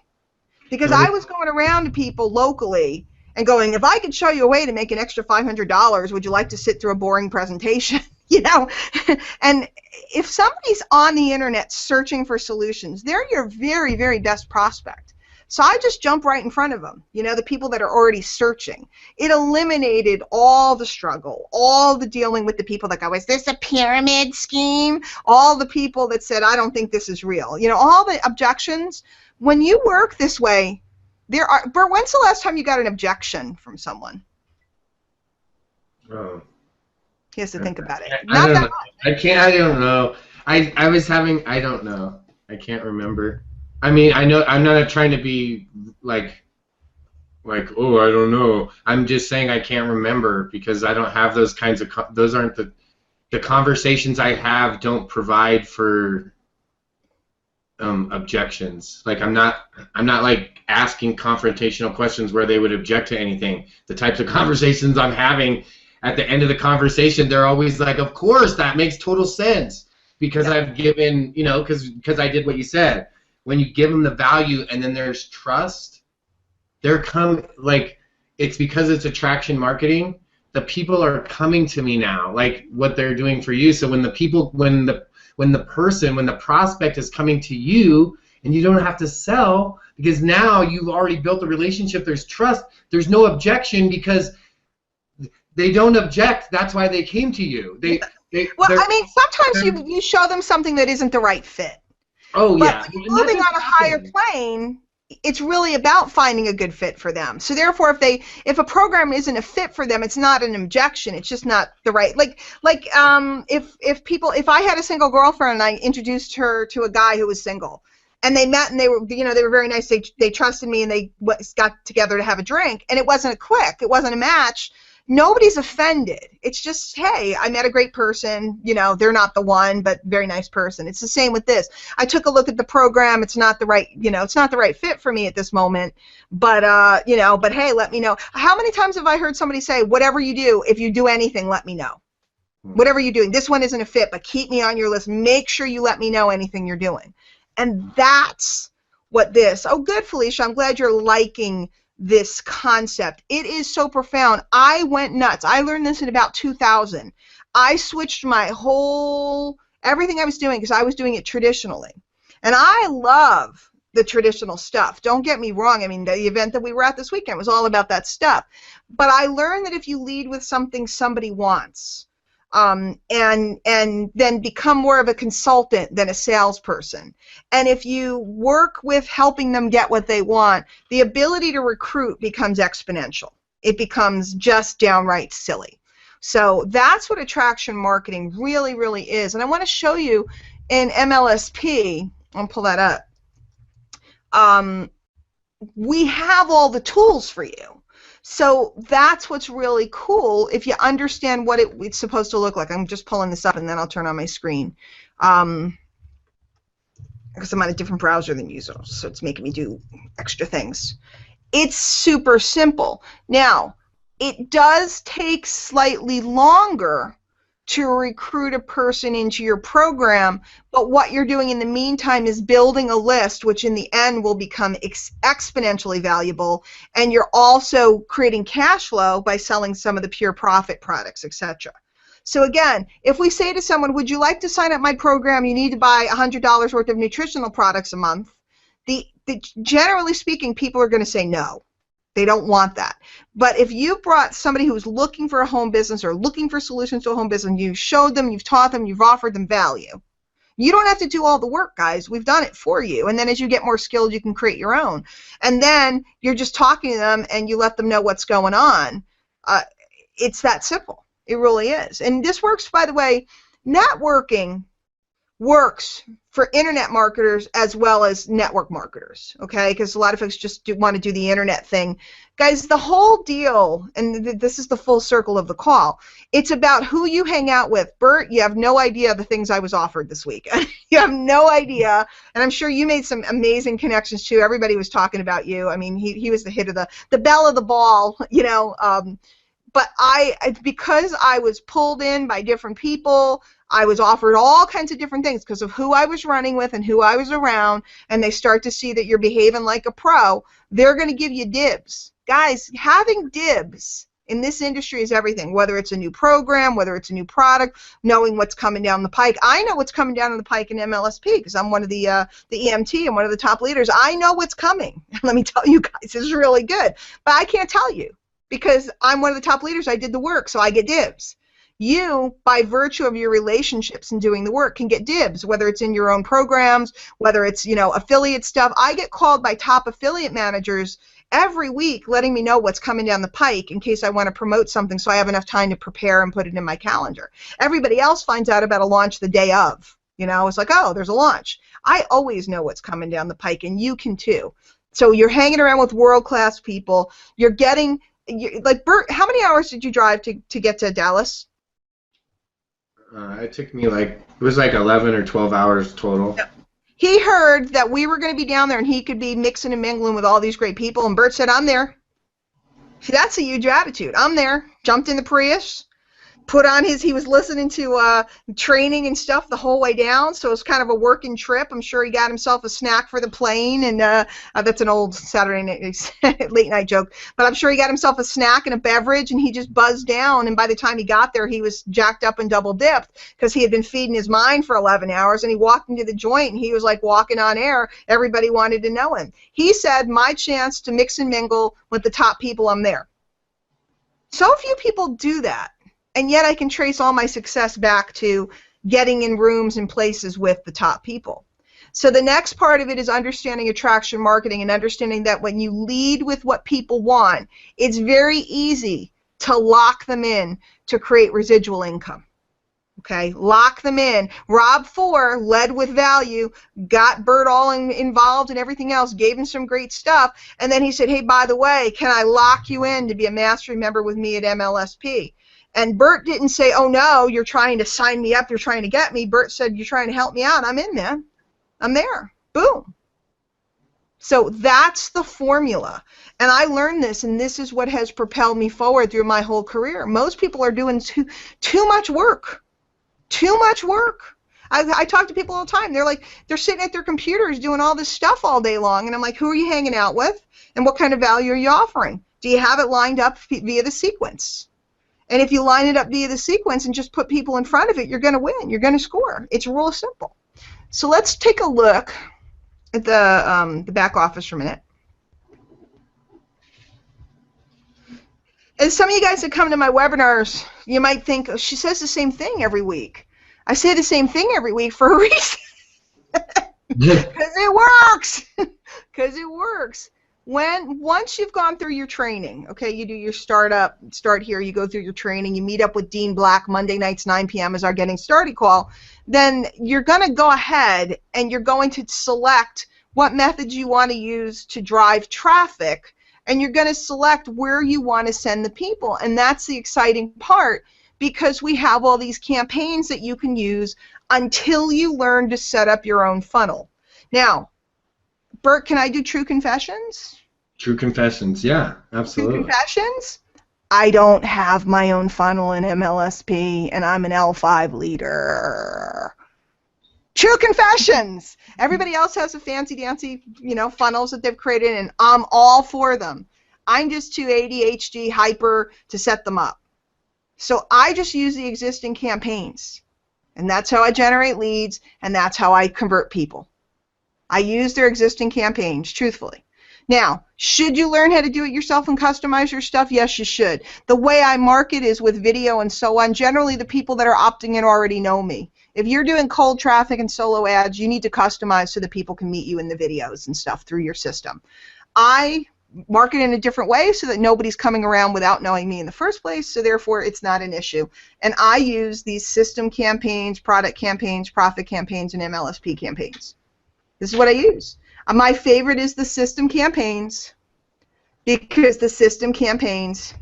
Because I was going around to people locally and going, if I could show you a way to make an extra $500, would you like to sit through a boring presentation? You know? And if somebody's on the internet searching for solutions, they're your very, very best prospect. So I just jump right in front of them, you know, the people that are already searching. It eliminated all the struggle, all the dealing with the people that go, is this a pyramid scheme? All the people that said, I don't think this is real. You know, all the objections. When you work this way, Bert, when's the last time you got an objection from someone? Oh. He has to think about it. I don't know. I don't know. I don't know. I can't remember. I mean, I know I'm not trying to be like, oh, I don't know. I'm just saying I can't remember because I don't have those kinds of, those aren't the conversations I have don't provide for objections. Like I'm not like asking confrontational questions where they would object to anything. The types of conversations I'm having, at the end of the conversation, they're always like, of course, that makes total sense because I've given, you know, because I did what you said. When you give them the value and then there's trust, like, it's because it's attraction marketing. The people are coming to me now, like what they're doing for you. So when the prospect is coming to you and you don't have to sell because now you've already built a relationship, there's trust, there's no objection because they don't object. That's why they came to you. Well, I mean, sometimes you show them something that isn't the right fit. Oh, but yeah. When you're moving on a higher plane, it's really about finding a good fit for them. So therefore, if a program isn't a fit for them, it's not an objection. It's just not the right. If I had a single girlfriend and I introduced her to a guy who was single, and they met and they were very nice. They trusted me and they got together to have a drink, and it wasn't it wasn't a match. Nobody's offended. It's just, hey, I met a great person. You know, they're not the one, but very nice person. It's the same with this. I took a look at the program. It's not the right, it's not the right fit for me at this moment. But but hey, let me know. How many times have I heard somebody say, whatever you do, if you do anything, let me know. Whatever you're doing, this one isn't a fit, but keep me on your list. Make sure you let me know anything you're doing. And that's what this. Oh, good, Felicia. I'm glad you're liking this concept. It is so profound. I went nuts. I learned this in about 2000. I switched my everything I was doing because I was doing it traditionally. And I love the traditional stuff. Don't get me wrong. I mean, the event that we were at this weekend was all about that stuff. But I learned that if you lead with something somebody wants, and then become more of a consultant than a salesperson. And if you work with helping them get what they want, the ability to recruit becomes exponential. It becomes just downright silly. So that's what attraction marketing really, really is. And I want to show you in MLSP, I'll pull that up, we have all the tools for you. So that's what's really cool if you understand what it's supposed to look like. I'm just pulling this up and then I'll turn on my screen. Because I'm on a different browser than usual, so it's making me do extra things. It's super simple. Now, it does take slightly longer to recruit a person into your program, but what you're doing in the meantime is building a list, which in the end will become exponentially valuable, and you're also creating cash flow by selling some of the pure profit products, etc. So again, if we say to someone, would you like to sign up my program, you need to buy $100 worth of nutritional products a month, generally speaking, people are going to say no. They don't want that. But if you brought somebody who's looking for a home business or looking for solutions to a home business, and you showed them, you've taught them, you've offered them value, you don't have to do all the work, guys. We've done it for you. And then as you get more skilled, you can create your own. And then you're just talking to them and you let them know what's going on. It's that simple. It really is. And this works, by the way, networking works for internet marketers as well as network marketers, okay? Because a lot of folks just want to do the internet thing. Guys, the whole deal, and this is the full circle of the call, it's about who you hang out with. Bert, you have no idea the things I was offered this week. You have no idea, and I'm sure you made some amazing connections too. Everybody was talking about you. I mean, he was the hit of the belle of the ball, you know. But because I was pulled in by different people, I was offered all kinds of different things because of who I was running with and who I was around, and they start to see that you're behaving like a pro, they're going to give you dibs. Guys, having dibs in this industry is everything, whether it's a new program, whether it's a new product, knowing what's coming down the pike. I know what's coming down the pike in MLSP because I'm one of the EMT and one of the top leaders. I know what's coming. Let me tell you guys, it's really good. But I can't tell you because I'm one of the top leaders. I did the work, so I get dibs. You, by virtue of your relationships and doing the work, can get dibs, whether it's in your own programs, whether it's, you know, affiliate stuff. I get called by top affiliate managers every week letting me know what's coming down the pike in case I want to promote something so I have enough time to prepare and put it in my calendar. Everybody else finds out about a launch the day of. You know, it's like, oh, there's a launch. I always know what's coming down the pike, and you can too. So you're hanging around with world-class people. You're getting, like, Bert, how many hours did you drive to get to Dallas? It took me it was like 11 or 12 hours total. Yep. He heard that we were going to be down there and he could be mixing and mingling with all these great people, and Bert said, I'm there. See, that's a huge attitude. I'm there. Jumped in the Prius, put on he was listening to training and stuff the whole way down, so it was kind of a working trip. I'm sure he got himself a snack for the plane, and that's an old Saturday night, late night joke, but I'm sure he got himself a snack and a beverage, and he just buzzed down, and by the time he got there, he was jacked up and double dipped because he had been feeding his mind for 11 hours, and he walked into the joint, and he was like walking on air. Everybody wanted to know him. He said, my chance to mix and mingle with the top people, I'm there. So few people do that. And yet I can trace all my success back to getting in rooms and places with the top people. So the next part of it is understanding attraction marketing and understanding that when you lead with what people want, it's very easy to lock them in to create residual income. Okay, lock them in. Rob 4 led with value, got Bert all involved and everything else, gave him some great stuff, and then he said, hey, by the way, can I lock you in to be a mastery member with me at MLSP? And Bert didn't say, oh, no, you're trying to sign me up, you're trying to get me. Bert said, you're trying to help me out. I'm in, man. I'm there. Boom. So that's the formula. And I learned this, and this is what has propelled me forward through my whole career. Most people are doing too much work. Too much work. I talk to people all the time. They're sitting at their computers doing all this stuff all day long, and I'm like, who are you hanging out with? And what kind of value are you offering? Do you have it lined up via the sequence? And if you line it up via the sequence and just put people in front of it, you're going to win. You're going to score. It's real simple. So let's take a look at the back office for a minute. And some of you guys that come to my webinars, you might think, oh, she says the same thing every week. I say the same thing every week for a reason. Because it works. Because it works. Once you've gone through your training, okay, you do your start here, you go through your training, you meet up with Dean Black Monday nights 9 p.m. as our getting started call, then you're going to go ahead and you're going to select what methods you want to use to drive traffic, and you're going to select where you want to send the people. And that's the exciting part, because we have all these campaigns that you can use until you learn to set up your own funnel. Now, Bert, can I do true confessions? True confessions, yeah, absolutely. True confessions? I don't have my own funnel in MLSP, and I'm an L5 leader. True confessions. Everybody else has a fancy-dancy, funnels that they've created, and I'm all for them. I'm just too ADHD hyper to set them up. So I just use the existing campaigns, and that's how I generate leads, and that's how I convert people. I use their existing campaigns, truthfully. Now, should you learn how to do it yourself and customize your stuff? Yes, you should. The way I market is with video and so on. Generally, the people that are opting in already know me. If you're doing cold traffic and solo ads, you need to customize so that people can meet you in the videos and stuff through your system. I market in a different way so that nobody's coming around without knowing me in the first place, so therefore it's not an issue. And I use these system campaigns, product campaigns, profit campaigns, and MLSP campaigns. This is what I use. My favorite is the system campaigns because the system campaigns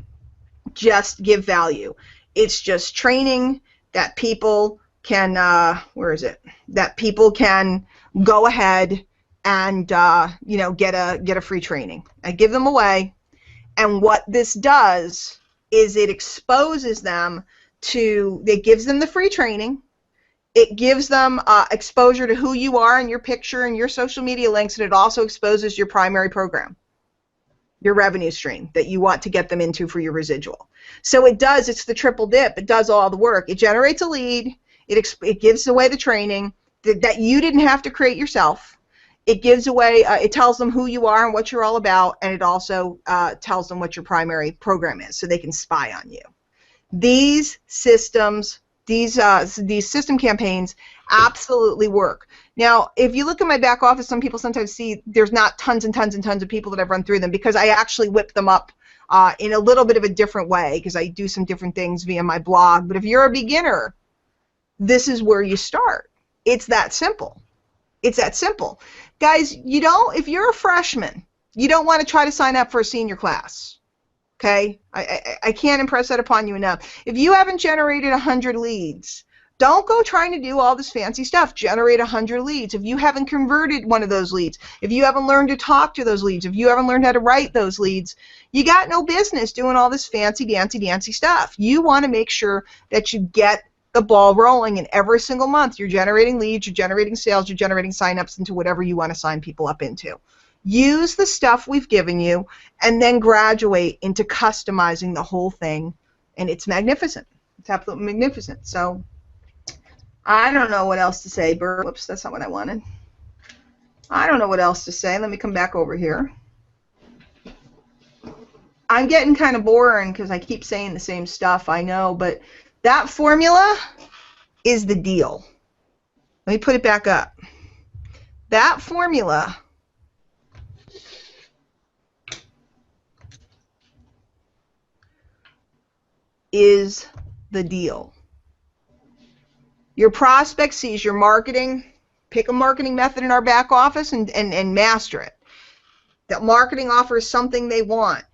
just give value. It's just training that people can, that people can go ahead and get a free training. I give them away, and what this does is it exposes them to, it gives them the free training, it gives them exposure to who you are and your picture and your social media links, and it also exposes your primary program, your revenue stream that you want to get them into for your residual. So it's the triple dip. It does all the work. It generates a lead, it gives away the training that you didn't have to create yourself. It gives away, it tells them who you are and what you're all about, and it also tells them what your primary program is so they can spy on you. These systems, these system campaigns absolutely work. Now, if you look at my back office, some people sometimes see there's not tons and tons and tons of people that I've run through them because I actually whip them up in a little bit of a different way because I do some different things via my blog. But if you're a beginner, this is where you start. It's that simple. It's that simple. Guys, if you're a freshman, you don't want to try to sign up for a senior class. Okay? I can't impress that upon you enough. If you haven't generated 100 leads, don't go trying to do all this fancy stuff. Generate 100 leads. If you haven't converted one of those leads, if you haven't learned to talk to those leads, if you haven't learned how to write those leads, you got no business doing all this fancy, dancy stuff. You want to make sure that you get the ball rolling, and every single month you're generating leads, you're generating sales, you're generating sign-ups into whatever you want to sign people up into. Use the stuff we've given you and then graduate into customizing the whole thing, and it's magnificent. It's absolutely magnificent. So I don't know what else to say. Whoops, that's not what I wanted. I don't know what else to say. Let me come back over here. I'm getting kind of boring because I keep saying the same stuff, I know, but that formula is the deal. Let me put it back up. That formula is the deal. Your prospect sees your marketing, pick a marketing method in our back office and master it. That marketing offers something they want,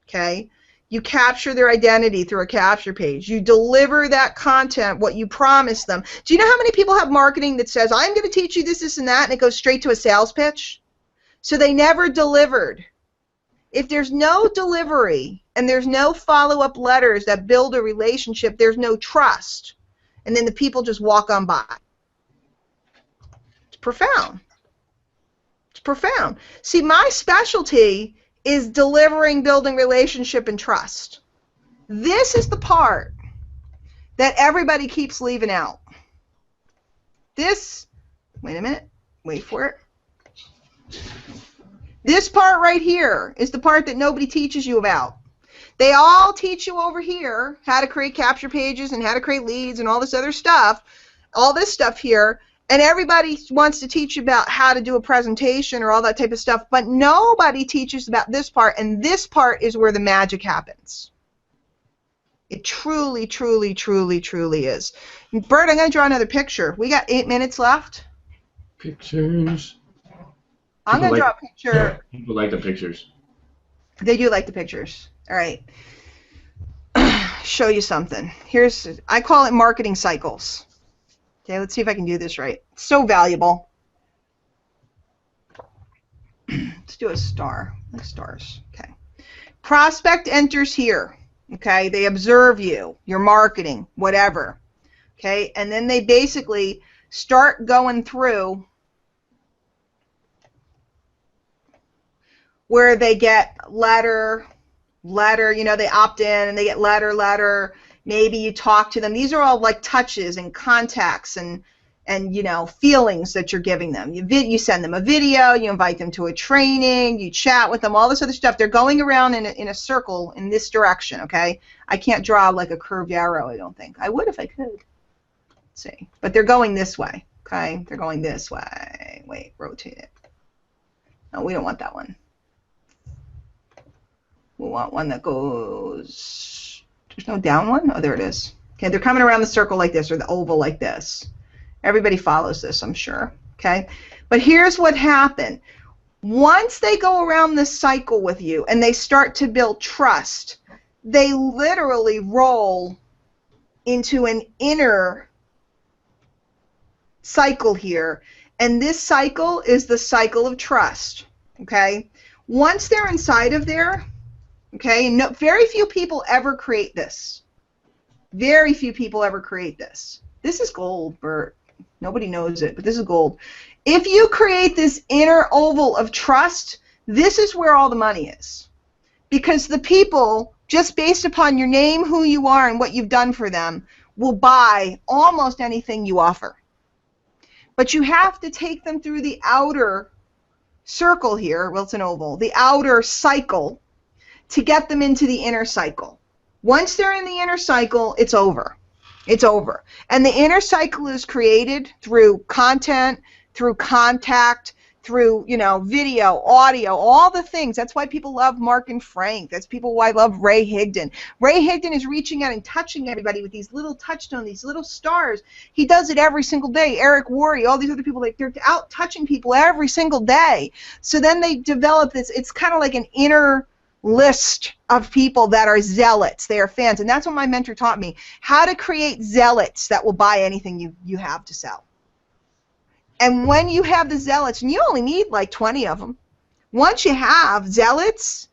okay? You capture their identity through a capture page. You deliver that content, what you promised them. Do you know how many people have marketing that says, I'm going to teach you this, this, and that, and it goes straight to a sales pitch? So they never delivered. If there's no delivery and there's no follow-up letters that build a relationship, there's no trust. And then the people just walk on by. It's profound. It's profound. See, my specialty is delivering, building relationship and trust. This is the part that everybody keeps leaving out. This, wait a minute, wait for it. This part right here is the part that nobody teaches you about. They all teach you over here how to create capture pages and how to create leads and all this other stuff, all this stuff here, and everybody wants to teach you about how to do a presentation or all that type of stuff, but nobody teaches about this part, and this part is where the magic happens. It truly, truly, truly, truly is. Bert, I'm going to draw another picture. We got 8 minutes left. Pictures. I'm going to draw a picture. People like the pictures. They do like the pictures. All right. Show you something. I call it marketing cycles. Okay, let's see if I can do this right. It's so valuable. Let's do a star. Like stars. Okay. Prospect enters here. Okay, they observe you, your marketing, whatever. Okay, and then they basically start going through where they get letter, they opt in and they get letter, maybe you talk to them. These are all like touches and contacts and feelings that you're giving them. You send them a video, you invite them to a training, you chat with them, all this other stuff. They're going around in a circle in this direction, okay? I can't draw like a curved arrow, I don't think. I would if I could. Let's see. But they're going this way, okay? They're going this way. Wait, rotate it. No, we don't want that one. We want one that goes, there's no down one? Oh, there it is. Okay, they're coming around the circle like this, or the oval like this. Everybody follows this, I'm sure. Okay, but here's what happened. Once they go around this cycle with you and they start to build trust, they literally roll into an inner cycle here. And this cycle is the cycle of trust. Okay, once they're inside of there, okay, no, very few people ever create this. Very few people ever create this. This is gold, Bert. Nobody knows it, but this is gold. If you create this inner oval of trust, this is where all the money is. Because the people, just based upon your name, who you are, and what you've done for them, will buy almost anything you offer. But you have to take them through the outer circle here, well, it's an oval, the outer cycle, to get them into the inner cycle. Once they're in the inner cycle, it's over. It's over. And the inner cycle is created through content, through contact, through, you know, video, audio, all the things. That's why people love Mark and Frank. That's why I love Ray Higdon. Ray Higdon is reaching out and touching everybody with these little touchstones, these little stars. He does it every single day. Eric Worre, all these other people, they're out touching people every single day. So then they develop this, it's kind of like an inner list of people that are zealots. They are fans. And that's what my mentor taught me, how to create zealots that will buy anything you have to sell. And when you have the zealots, and you only need like 20 of them, once you have zealots,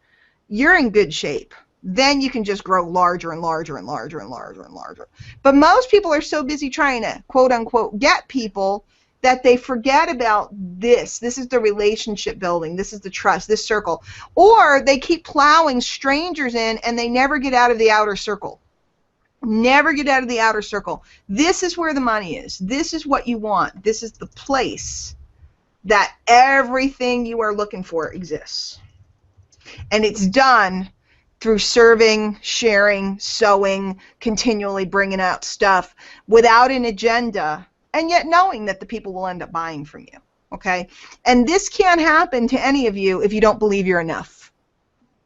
you're in good shape. Then you can just grow larger and larger and larger and larger and larger. But most people are so busy trying to, quote unquote, get people that they forget about this. This is the relationship building. This is the trust, this circle. Or they keep plowing strangers in and they never get out of the outer circle. Never get out of the outer circle. This is where the money is. This is what you want. This is the place that everything you are looking for exists. And it's done through serving, sharing, sowing, continually bringing out stuff without an agenda, and yet knowing that the people will end up buying from you. Okay? And this can't happen to any of you if you don't believe you're enough.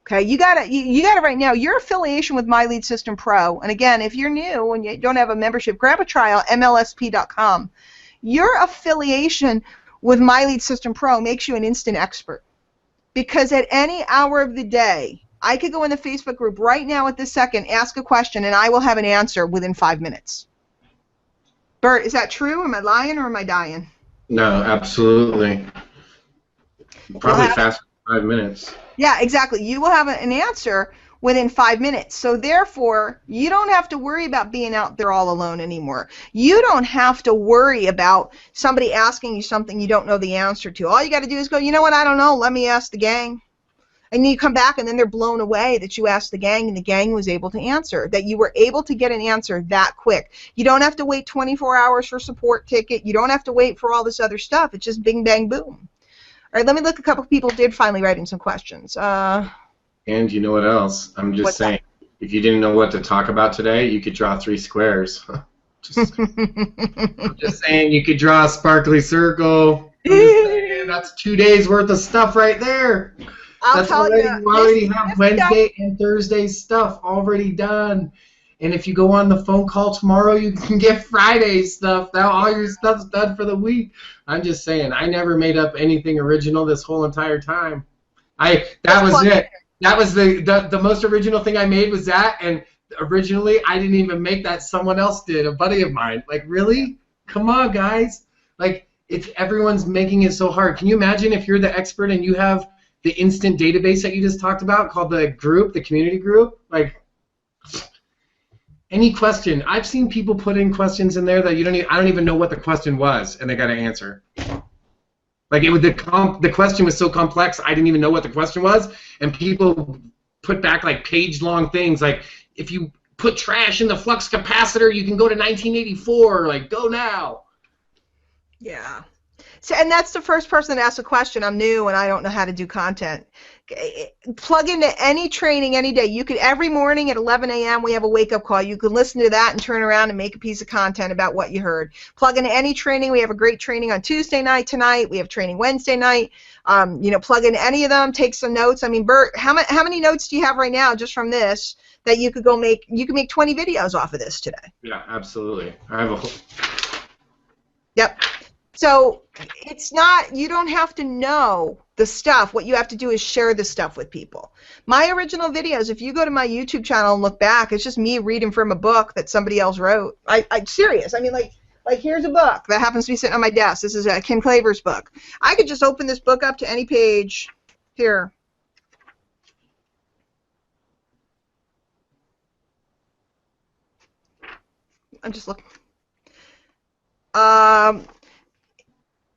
Okay, you got it right now. Your affiliation with My Lead System Pro, and again, if you're new and you don't have a membership, grab a trial, mlsp.com. Your affiliation with My Lead System Pro makes you an instant expert. Because at any hour of the day, I could go in the Facebook group right now at this second, ask a question, and I will have an answer within 5 minutes. Bert, is that true? Am I lying or am I dying? No, absolutely. Probably faster than 5 minutes. Yeah, exactly. You will have an answer within 5 minutes. So therefore, you don't have to worry about being out there all alone anymore. You don't have to worry about somebody asking you something you don't know the answer to. All you got to do is go, you know what, I don't know, let me ask the gang. And you come back and then they're blown away that you asked the gang and the gang was able to answer, that you were able to get an answer that quick. You don't have to wait 24 hours for a support ticket. You don't have to wait for all this other stuff. It's just bing, bang, boom. All right, let me look. A couple of people did finally write in some questions. And you know what else? I'm just saying, if you didn't know what to talk about today, you could draw 3 squares. I'm just saying, you could draw a sparkly circle. I'm just saying, that's 2 days worth of stuff right there. I'll tell you. You already have Wednesday and Thursday stuff already done. And if you go on the phone call tomorrow, you can get Friday's stuff. Now all your stuff's done for the week. I'm just saying, I never made up anything original this whole entire time. That was it. That was the most original thing I made was that, and originally I didn't even make that. Someone else did, a buddy of mine. Like, really? Come on, guys. Like, everyone's making it so hard. Can you imagine if you're the expert and you have the instant database that you just talked about called the group, the community group? Like, any question. I've seen people put in questions in there that I don't even know what the question was, and they got to answer. Like, the question was so complex, I didn't even know what the question was, and people put back like page-long things like, if you put trash in the flux capacitor, you can go to 1984. Like, go now. Yeah. So, and that's the first person that asked a question. I'm new and I don't know how to do content. Plug into any training any day. You could, every morning at 11 a.m. we have a wake-up call. You could listen to that and turn around and make a piece of content about what you heard. Plug into any training. We have a great training on Tuesday night tonight. We have training Wednesday night. Plug into any of them. Take some notes. I mean, Bert, how many notes do you have right now just from this that you could go make? You could make 20 videos off of this today. Yeah, absolutely. I have a whole... Yep. So it's not, you don't have to know the stuff. What you have to do is share the stuff with people. My original videos, if you go to my YouTube channel and look back, it's just me reading from a book that somebody else wrote. I'm serious. I mean, like here's a book that happens to be sitting on my desk. This is Kim Claver's book. I could just open this book up to any page here. I'm just looking.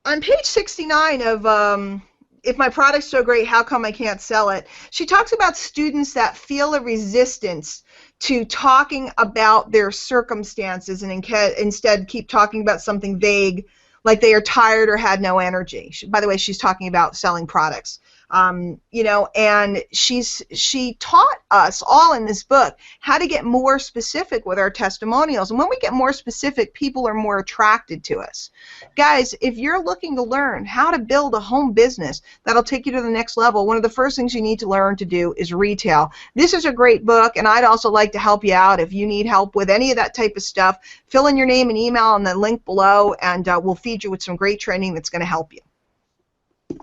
On page 69 of If My Product's So Great, How Come I Can't Sell It, she talks about students that feel a resistance to talking about their circumstances and instead keep talking about something vague, like they are tired or had no energy. By the way, she's talking about selling products. And she taught us all in this book how to get more specific with our testimonials. And when we get more specific, people are more attracted to us. Guys, if you're looking to learn how to build a home business that'll take you to the next level, one of the first things you need to learn to do is retail. This is a great book, and I'd also like to help you out. If you need help with any of that type of stuff, fill in your name and email on the link below, and we'll feed you with some great training that's going to help you.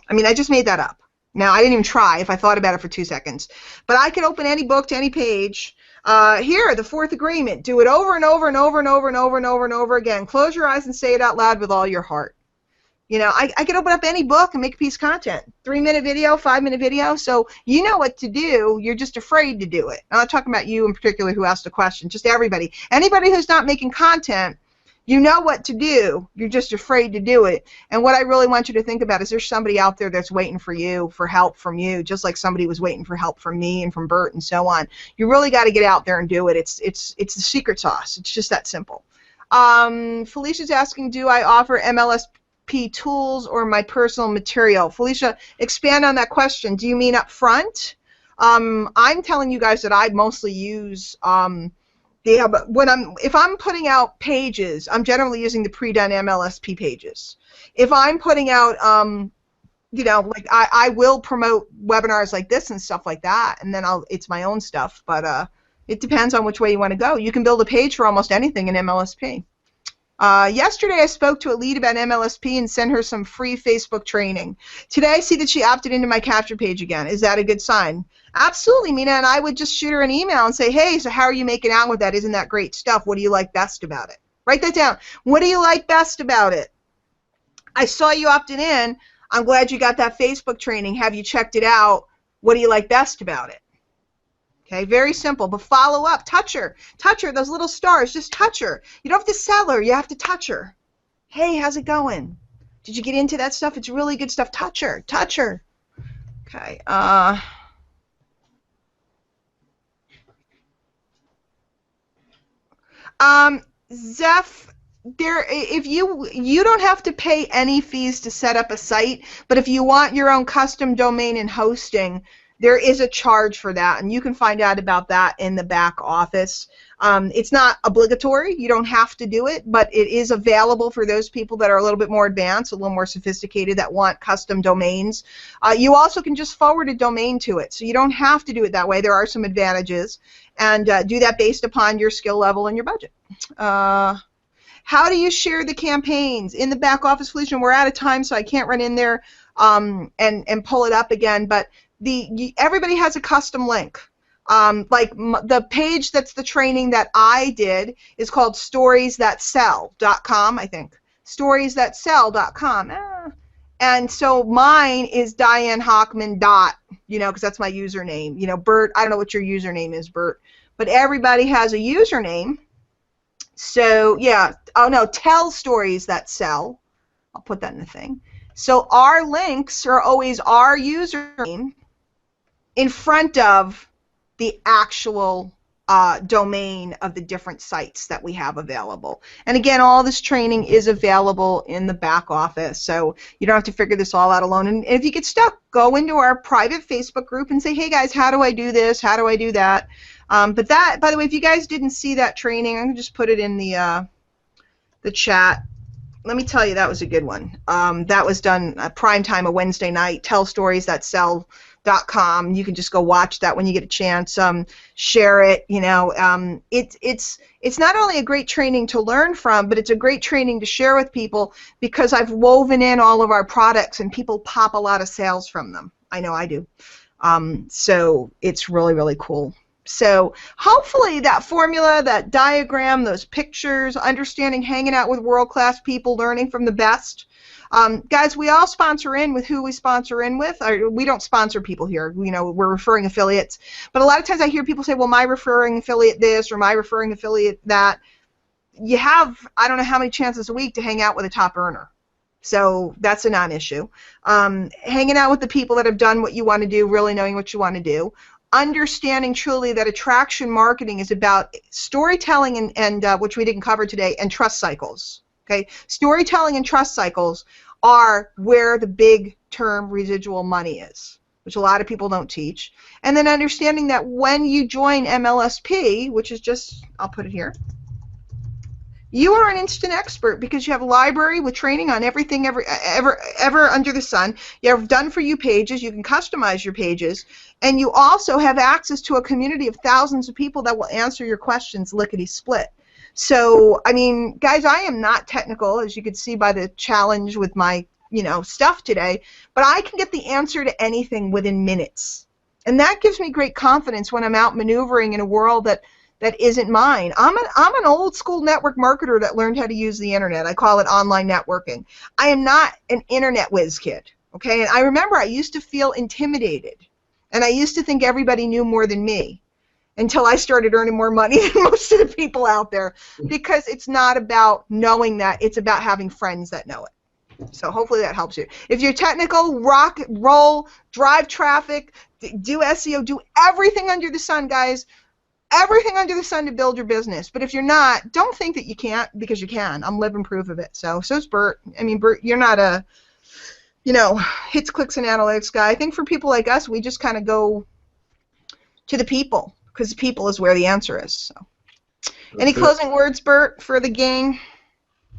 I mean, I just made that up. Now, I didn't even try if I thought about it for 2 seconds. But I could open any book to any page. Here, the fourth agreement. Do it over and over and over and over and over and over and over again. Close your eyes and say it out loud with all your heart. You know, I could open up any book and make a piece of content. 3-minute video, 5-minute video. So you know what to do. You're just afraid to do it. I'm not talking about you in particular who asked the question. Just everybody. Anybody who's not making content, you know what to do. You're just afraid to do it. And what I really want you to think about is there's somebody out there that's waiting for you, for help from you, just like somebody was waiting for help from me and from Bert and so on. You really got to get out there and do it. It's the secret sauce. It's just that simple. Felicia's asking, do I offer MLSP tools or my personal material? Felicia, expand on that question. Do you mean up front? I'm telling you guys that I mostly use but if I'm putting out pages, I'm generally using the pre-done MLSP pages. If I'm putting out, like I will promote webinars like this and stuff like that, and then it's my own stuff. But it depends on which way you want to go. You can build a page for almost anything in MLSP. Yesterday I spoke to a lead about MLSP and sent her some free Facebook training. Today I see that she opted into my capture page again. Is that a good sign? Absolutely, Mina, and I would just shoot her an email and say, hey, so how are you making out with that? Isn't that great stuff? What do you like best about it? Write that down. What do you like best about it? I saw you opted in. I'm glad you got that Facebook training. Have you checked it out? What do you like best about it? Okay, very simple, but follow up. Touch her. Touch her, those little stars. Just touch her. You don't have to sell her. You have to touch her. Hey, how's it going? Did you get into that stuff? It's really good stuff. Touch her. Touch her. Okay. Zeph, if you don't have to pay any fees to set up a site, but if you want your own custom domain and hosting, there is a charge for that, and you can find out about that in the back office. It's not obligatory. You don't have to do it, but it is available for those people that are a little bit more advanced, a little more sophisticated, that want custom domains. You also can just forward a domain to it, so you don't have to do it that way. There are some advantages, and do that based upon your skill level and your budget. How do you share the campaigns? In the back office, Felicia, we're out of time, so I can't run in there and pull it up again, but everybody has a custom link. The page that's the training that I did is called storiesthatsell.com, I think. Storiesthatsell.com. And so mine is Diane Hockman because that's my username. Bert, I don't know what your username is, Bert, but everybody has a username. So, yeah. Oh, no, tell stories that sell. I'll put that in the thing. So our links are always our username in front of the actual domain of the different sites that we have available. And again, all this training is available in the back office, so you don't have to figure this all out alone. And if you get stuck, go into our private Facebook group and say, hey guys, how do I do this? How do I do that? But that, by the way, if you guys didn't see that training, I'm going to just put it in the chat. Let me tell you, that was a good one. That was done prime time, a Wednesday night, tellstoriesthatsell.com. You can just go watch that when you get a chance. Share it. You know, it's not only a great training to learn from, but it's a great training to share with people, because I've woven in all of our products and people pop a lot of sales from them. I know I do. So it's really, really cool. So hopefully that formula, that diagram, those pictures, understanding, hanging out with world-class people, learning from the best. Guys, we all sponsor in with who we sponsor in with. We don't sponsor people here. You know, we're referring affiliates. But a lot of times I hear people say, well, my referring affiliate this or my referring affiliate that. You have, I don't know how many chances a week to hang out with a top earner. So that's a non-issue. Hanging out with the people that have done what you want to do, really knowing what you want to do. Understanding truly that attraction marketing is about storytelling and which we didn't cover today, and trust cycles. Okay, storytelling and trust cycles are where the big term residual money is, which a lot of people don't teach. And then understanding that when you join MLSP, which is just, I'll put it here, you are an instant expert because you have a library with training on everything ever under the sun. You have done for you pages. You can customize your pages. And you also have access to a community of thousands of people that will answer your questions lickety-split. So, I mean, guys, I am not technical, as you can see by the challenge with my, you know, stuff today, but I can get the answer to anything within minutes. And that gives me great confidence when I'm out maneuvering in a world that isn't mine. I'm an old school network marketer that learned how to use the internet. I call it online networking. I am not an internet whiz kid, okay? And I remember I used to feel intimidated, and I used to think everybody knew more than me until I started earning more money than most of the people out there, because it's not about knowing that, it's about having friends that know it. So hopefully that helps you. If you're technical, rock, roll, drive traffic, do SEO, do everything under the sun, guys. Everything under the sun to build your business. But if you're not, don't think that you can't, because you can. I'm living proof of it. So's Bert. I mean, Bert, you're not a, you know, hits, clicks, and analytics guy. I think for people like us, we just kind of go to the people, because the people is where the answer is. So, any closing words, Bert, for the gang?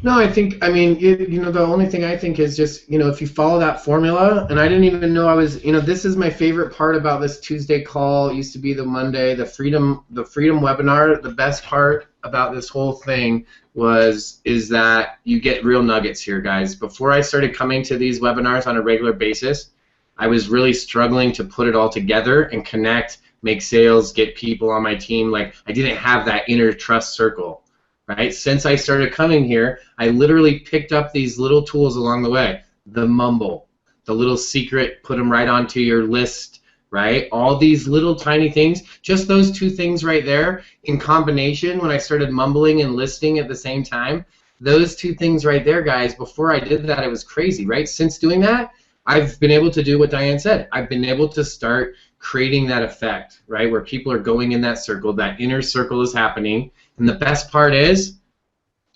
No, I think, I mean, you know, the only thing I think is just, you know, if you follow that formula, and I didn't even know I was, you know, this is my favorite part about this Tuesday call. It used to be the Monday, the freedom webinar. The best part about this whole thing is that you get real nuggets here, guys. Before I started coming to these webinars on a regular basis, I was really struggling to put it all together and connect, make sales, get people on my team. Like, I didn't have that inner trust circle. Right? Since I started coming here, I literally picked up these little tools along the way. The mumble, the little secret, put them right onto your list, right? All these little tiny things, just those two things right there in combination, when I started mumbling and listing at the same time, those two things right there, guys, before I did that, it was crazy, right? Since doing that, I've been able to do what Diane said. I've been able to start creating that effect, right, where people are going in that circle, that inner circle is happening. And the best part is,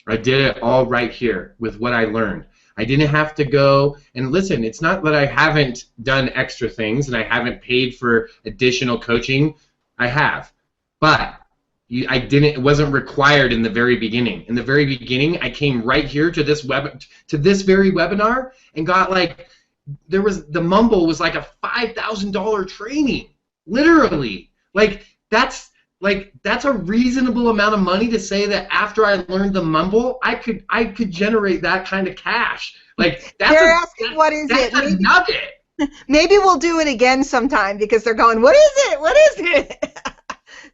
I did it all right here with what I learned. I didn't have to go, and listen, it's not that I haven't done extra things and I haven't paid for additional coaching. I have. But it wasn't required in the very beginning. In the very beginning, I came right here to this very webinar and got like, the mumble was like a $5,000 training, literally. Like, that's a reasonable amount of money to say that after I learned the mumble, I could generate that kind of cash. Like, they're asking what is it? That's a nugget. Maybe we'll do it again sometime, because they're going, what is it? What is it?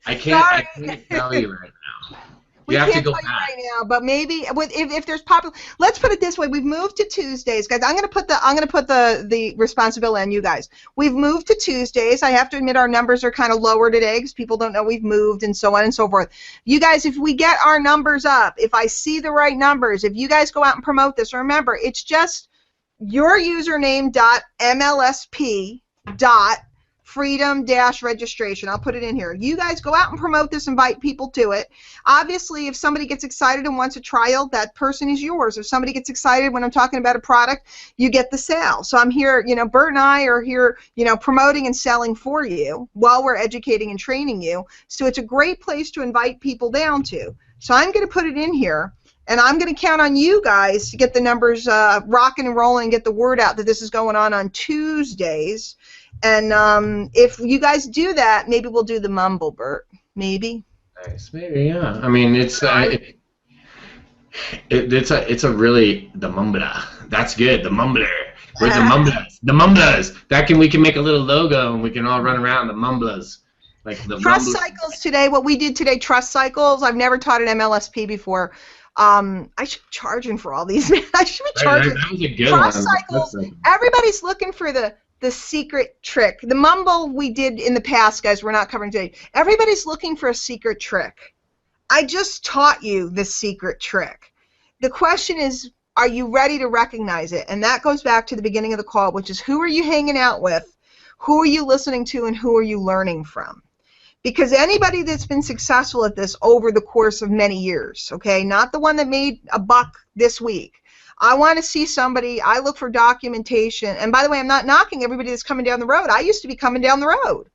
I can't tell you right now. We have can't to go tell you back. right now, but maybe if there's popular. Let's put it this way: we've moved to Tuesdays, guys. I'm gonna put the responsibility on you guys. We've moved to Tuesdays. I have to admit our numbers are kind of lower today because people don't know we've moved and so on and so forth. You guys, if we get our numbers up, if I see the right numbers, if you guys go out and promote this, remember it's just your username .mlsp freedom-registration. I'll put it in here. You guys go out and promote this, invite people to it. Obviously, if somebody gets excited and wants a trial, that person is yours. If somebody gets excited when I'm talking about a product, you get the sale. So I'm here, Bert and I are here, promoting and selling for you while we're educating and training you. So it's a great place to invite people down to. So I'm going to put it in here. And I'm going to count on you guys to get the numbers rocking and rolling and get the word out that this is going on Tuesdays. And if you guys do that, maybe we'll do the mumble, Bert. Maybe. Nice, maybe, yeah. I mean, it's a really the mumbler. That's good. The mumbler. We're the mumblers. The mumblers. We can make a little logo and we can all run around the mumblers. Like the trust cycles today. What we did today, trust cycles. I've never taught an MLSP before. I should be charging for all these. I should be charging. That was a good trust one. cycles. Everybody's looking for the secret trick. The mumble we did in the past, guys, we're not covering today. Everybody's looking for a secret trick. I just taught you the secret trick. The question is, are you ready to recognize it? And that goes back to the beginning of the call, which is who are you hanging out with, who are you listening to, and who are you learning from? Because anybody that's been successful at this over the course of many years, okay, not the one that made a buck this week. I want to see somebody, I look for documentation. And by the way, I'm not knocking everybody that's coming down the road. I used to be coming down the road.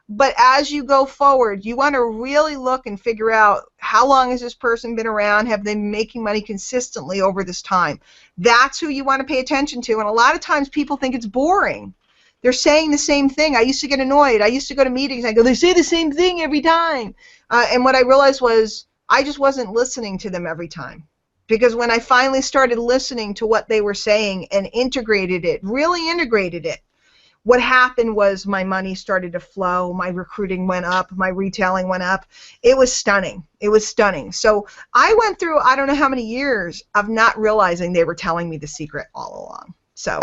But as you go forward, you want to really look and figure out how long has this person been around? Have they been making money consistently over this time? That's who you want to pay attention to. And a lot of times people think it's boring. They're saying the same thing. I used to get annoyed. I used to go to meetings and I go, they say the same thing every time. And what I realized was I just wasn't listening to them every time. Because when I finally started listening to what they were saying and integrated it, really integrated it, what happened was my money started to flow, my recruiting went up, my retailing went up. It was stunning. It was stunning. So I went through I don't know how many years of not realizing they were telling me the secret all along. So,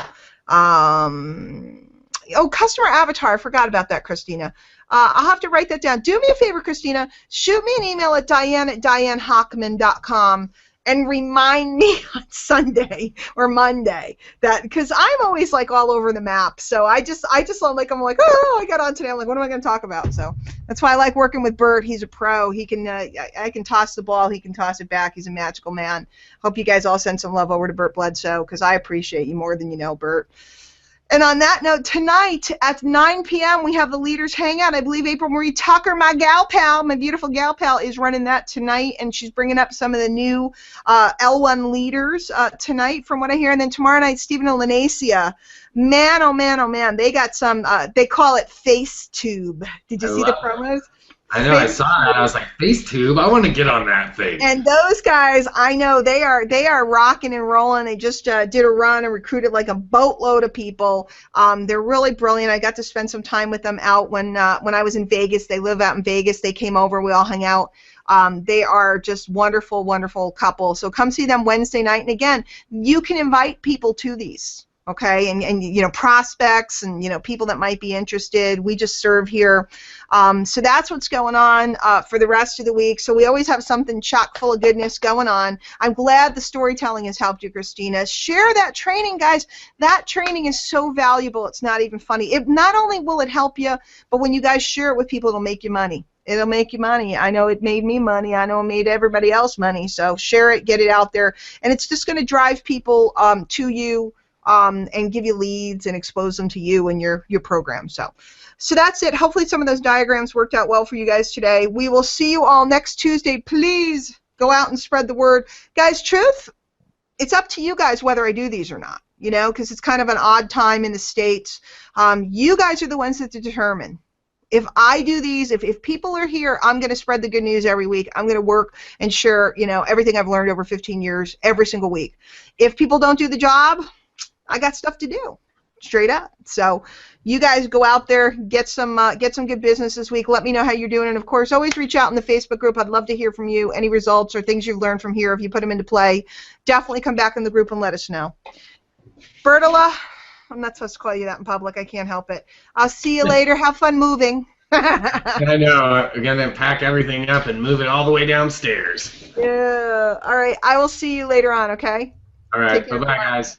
oh, customer avatar, I forgot about that, Christina. I'll have to write that down. Do me a favor, Christina. Shoot me an email at diane@dianehockman.com and remind me on Sunday or Monday that, because I'm always like all over the map. So I'm like, oh, I got on today. I'm like, what am I going to talk about? So that's why I like working with Bert. He's a pro. He can, I can toss the ball. He can toss it back. He's a magical man. Hope you guys all send some love over to Bert Bledsoe because I appreciate you more than you know, Bert. And on that note, tonight at 9 p.m. we have the Leaders Hangout. I believe April Marie Tucker, my gal pal, my beautiful gal pal, is running that tonight, and she's bringing up some of the new L1 leaders tonight, from what I hear. And then tomorrow night, Stephen Olanacia. Man, oh man, oh man, they got some. They call it FaceTube. Did you see the promos? I know, I saw that. I was like, FaceTube? I want to get on that thing. And those guys, I know, they are rocking and rolling. They just did a run and recruited like a boatload of people. They're really brilliant. I got to spend some time with them out when I was in Vegas. They live out in Vegas. They came over. We all hung out. They are just wonderful, wonderful couple. So come see them Wednesday night. And again, you can invite people to these. Okay, and you know, prospects and, you know, people that might be interested. We just serve here. So that's what's going on for the rest of the week. So we always have something chock full of goodness going on. I'm glad the storytelling has helped you, Christina. Share that training, guys. That training is so valuable. It's not even funny. It not only will it help you, but when you guys share it with people, it'll make you money. It'll make you money. I know it made me money. I know it made everybody else money. So share it, get it out there, and it's just going to drive people to you. And give you leads and expose them to you and your program. So that's it. Hopefully some of those diagrams worked out well for you guys today. We will see you all next Tuesday. Please go out and spread the word. Guys, truth, it's up to you guys whether I do these or not, you know, because it's kind of an odd time in the States. You guys are the ones that determine. If I do these, if people are here, I'm going to spread the good news every week. I'm going to work and share, you know, everything I've learned over 15 years every single week. If people don't do the job, I got stuff to do, straight up. So you guys go out there, get some good business this week. Let me know how you're doing, and of course, always reach out in the Facebook group. I'd love to hear from you. Any results or things you've learned from here, if you put them into play, definitely come back in the group and let us know. Bertola, I'm not supposed to call you that in public. I can't help it. I'll see you later. Have fun moving. I know. We're gonna pack everything up and move it all the way downstairs. Yeah. All right. I will see you later on. Okay. All right. Bye-bye, guys.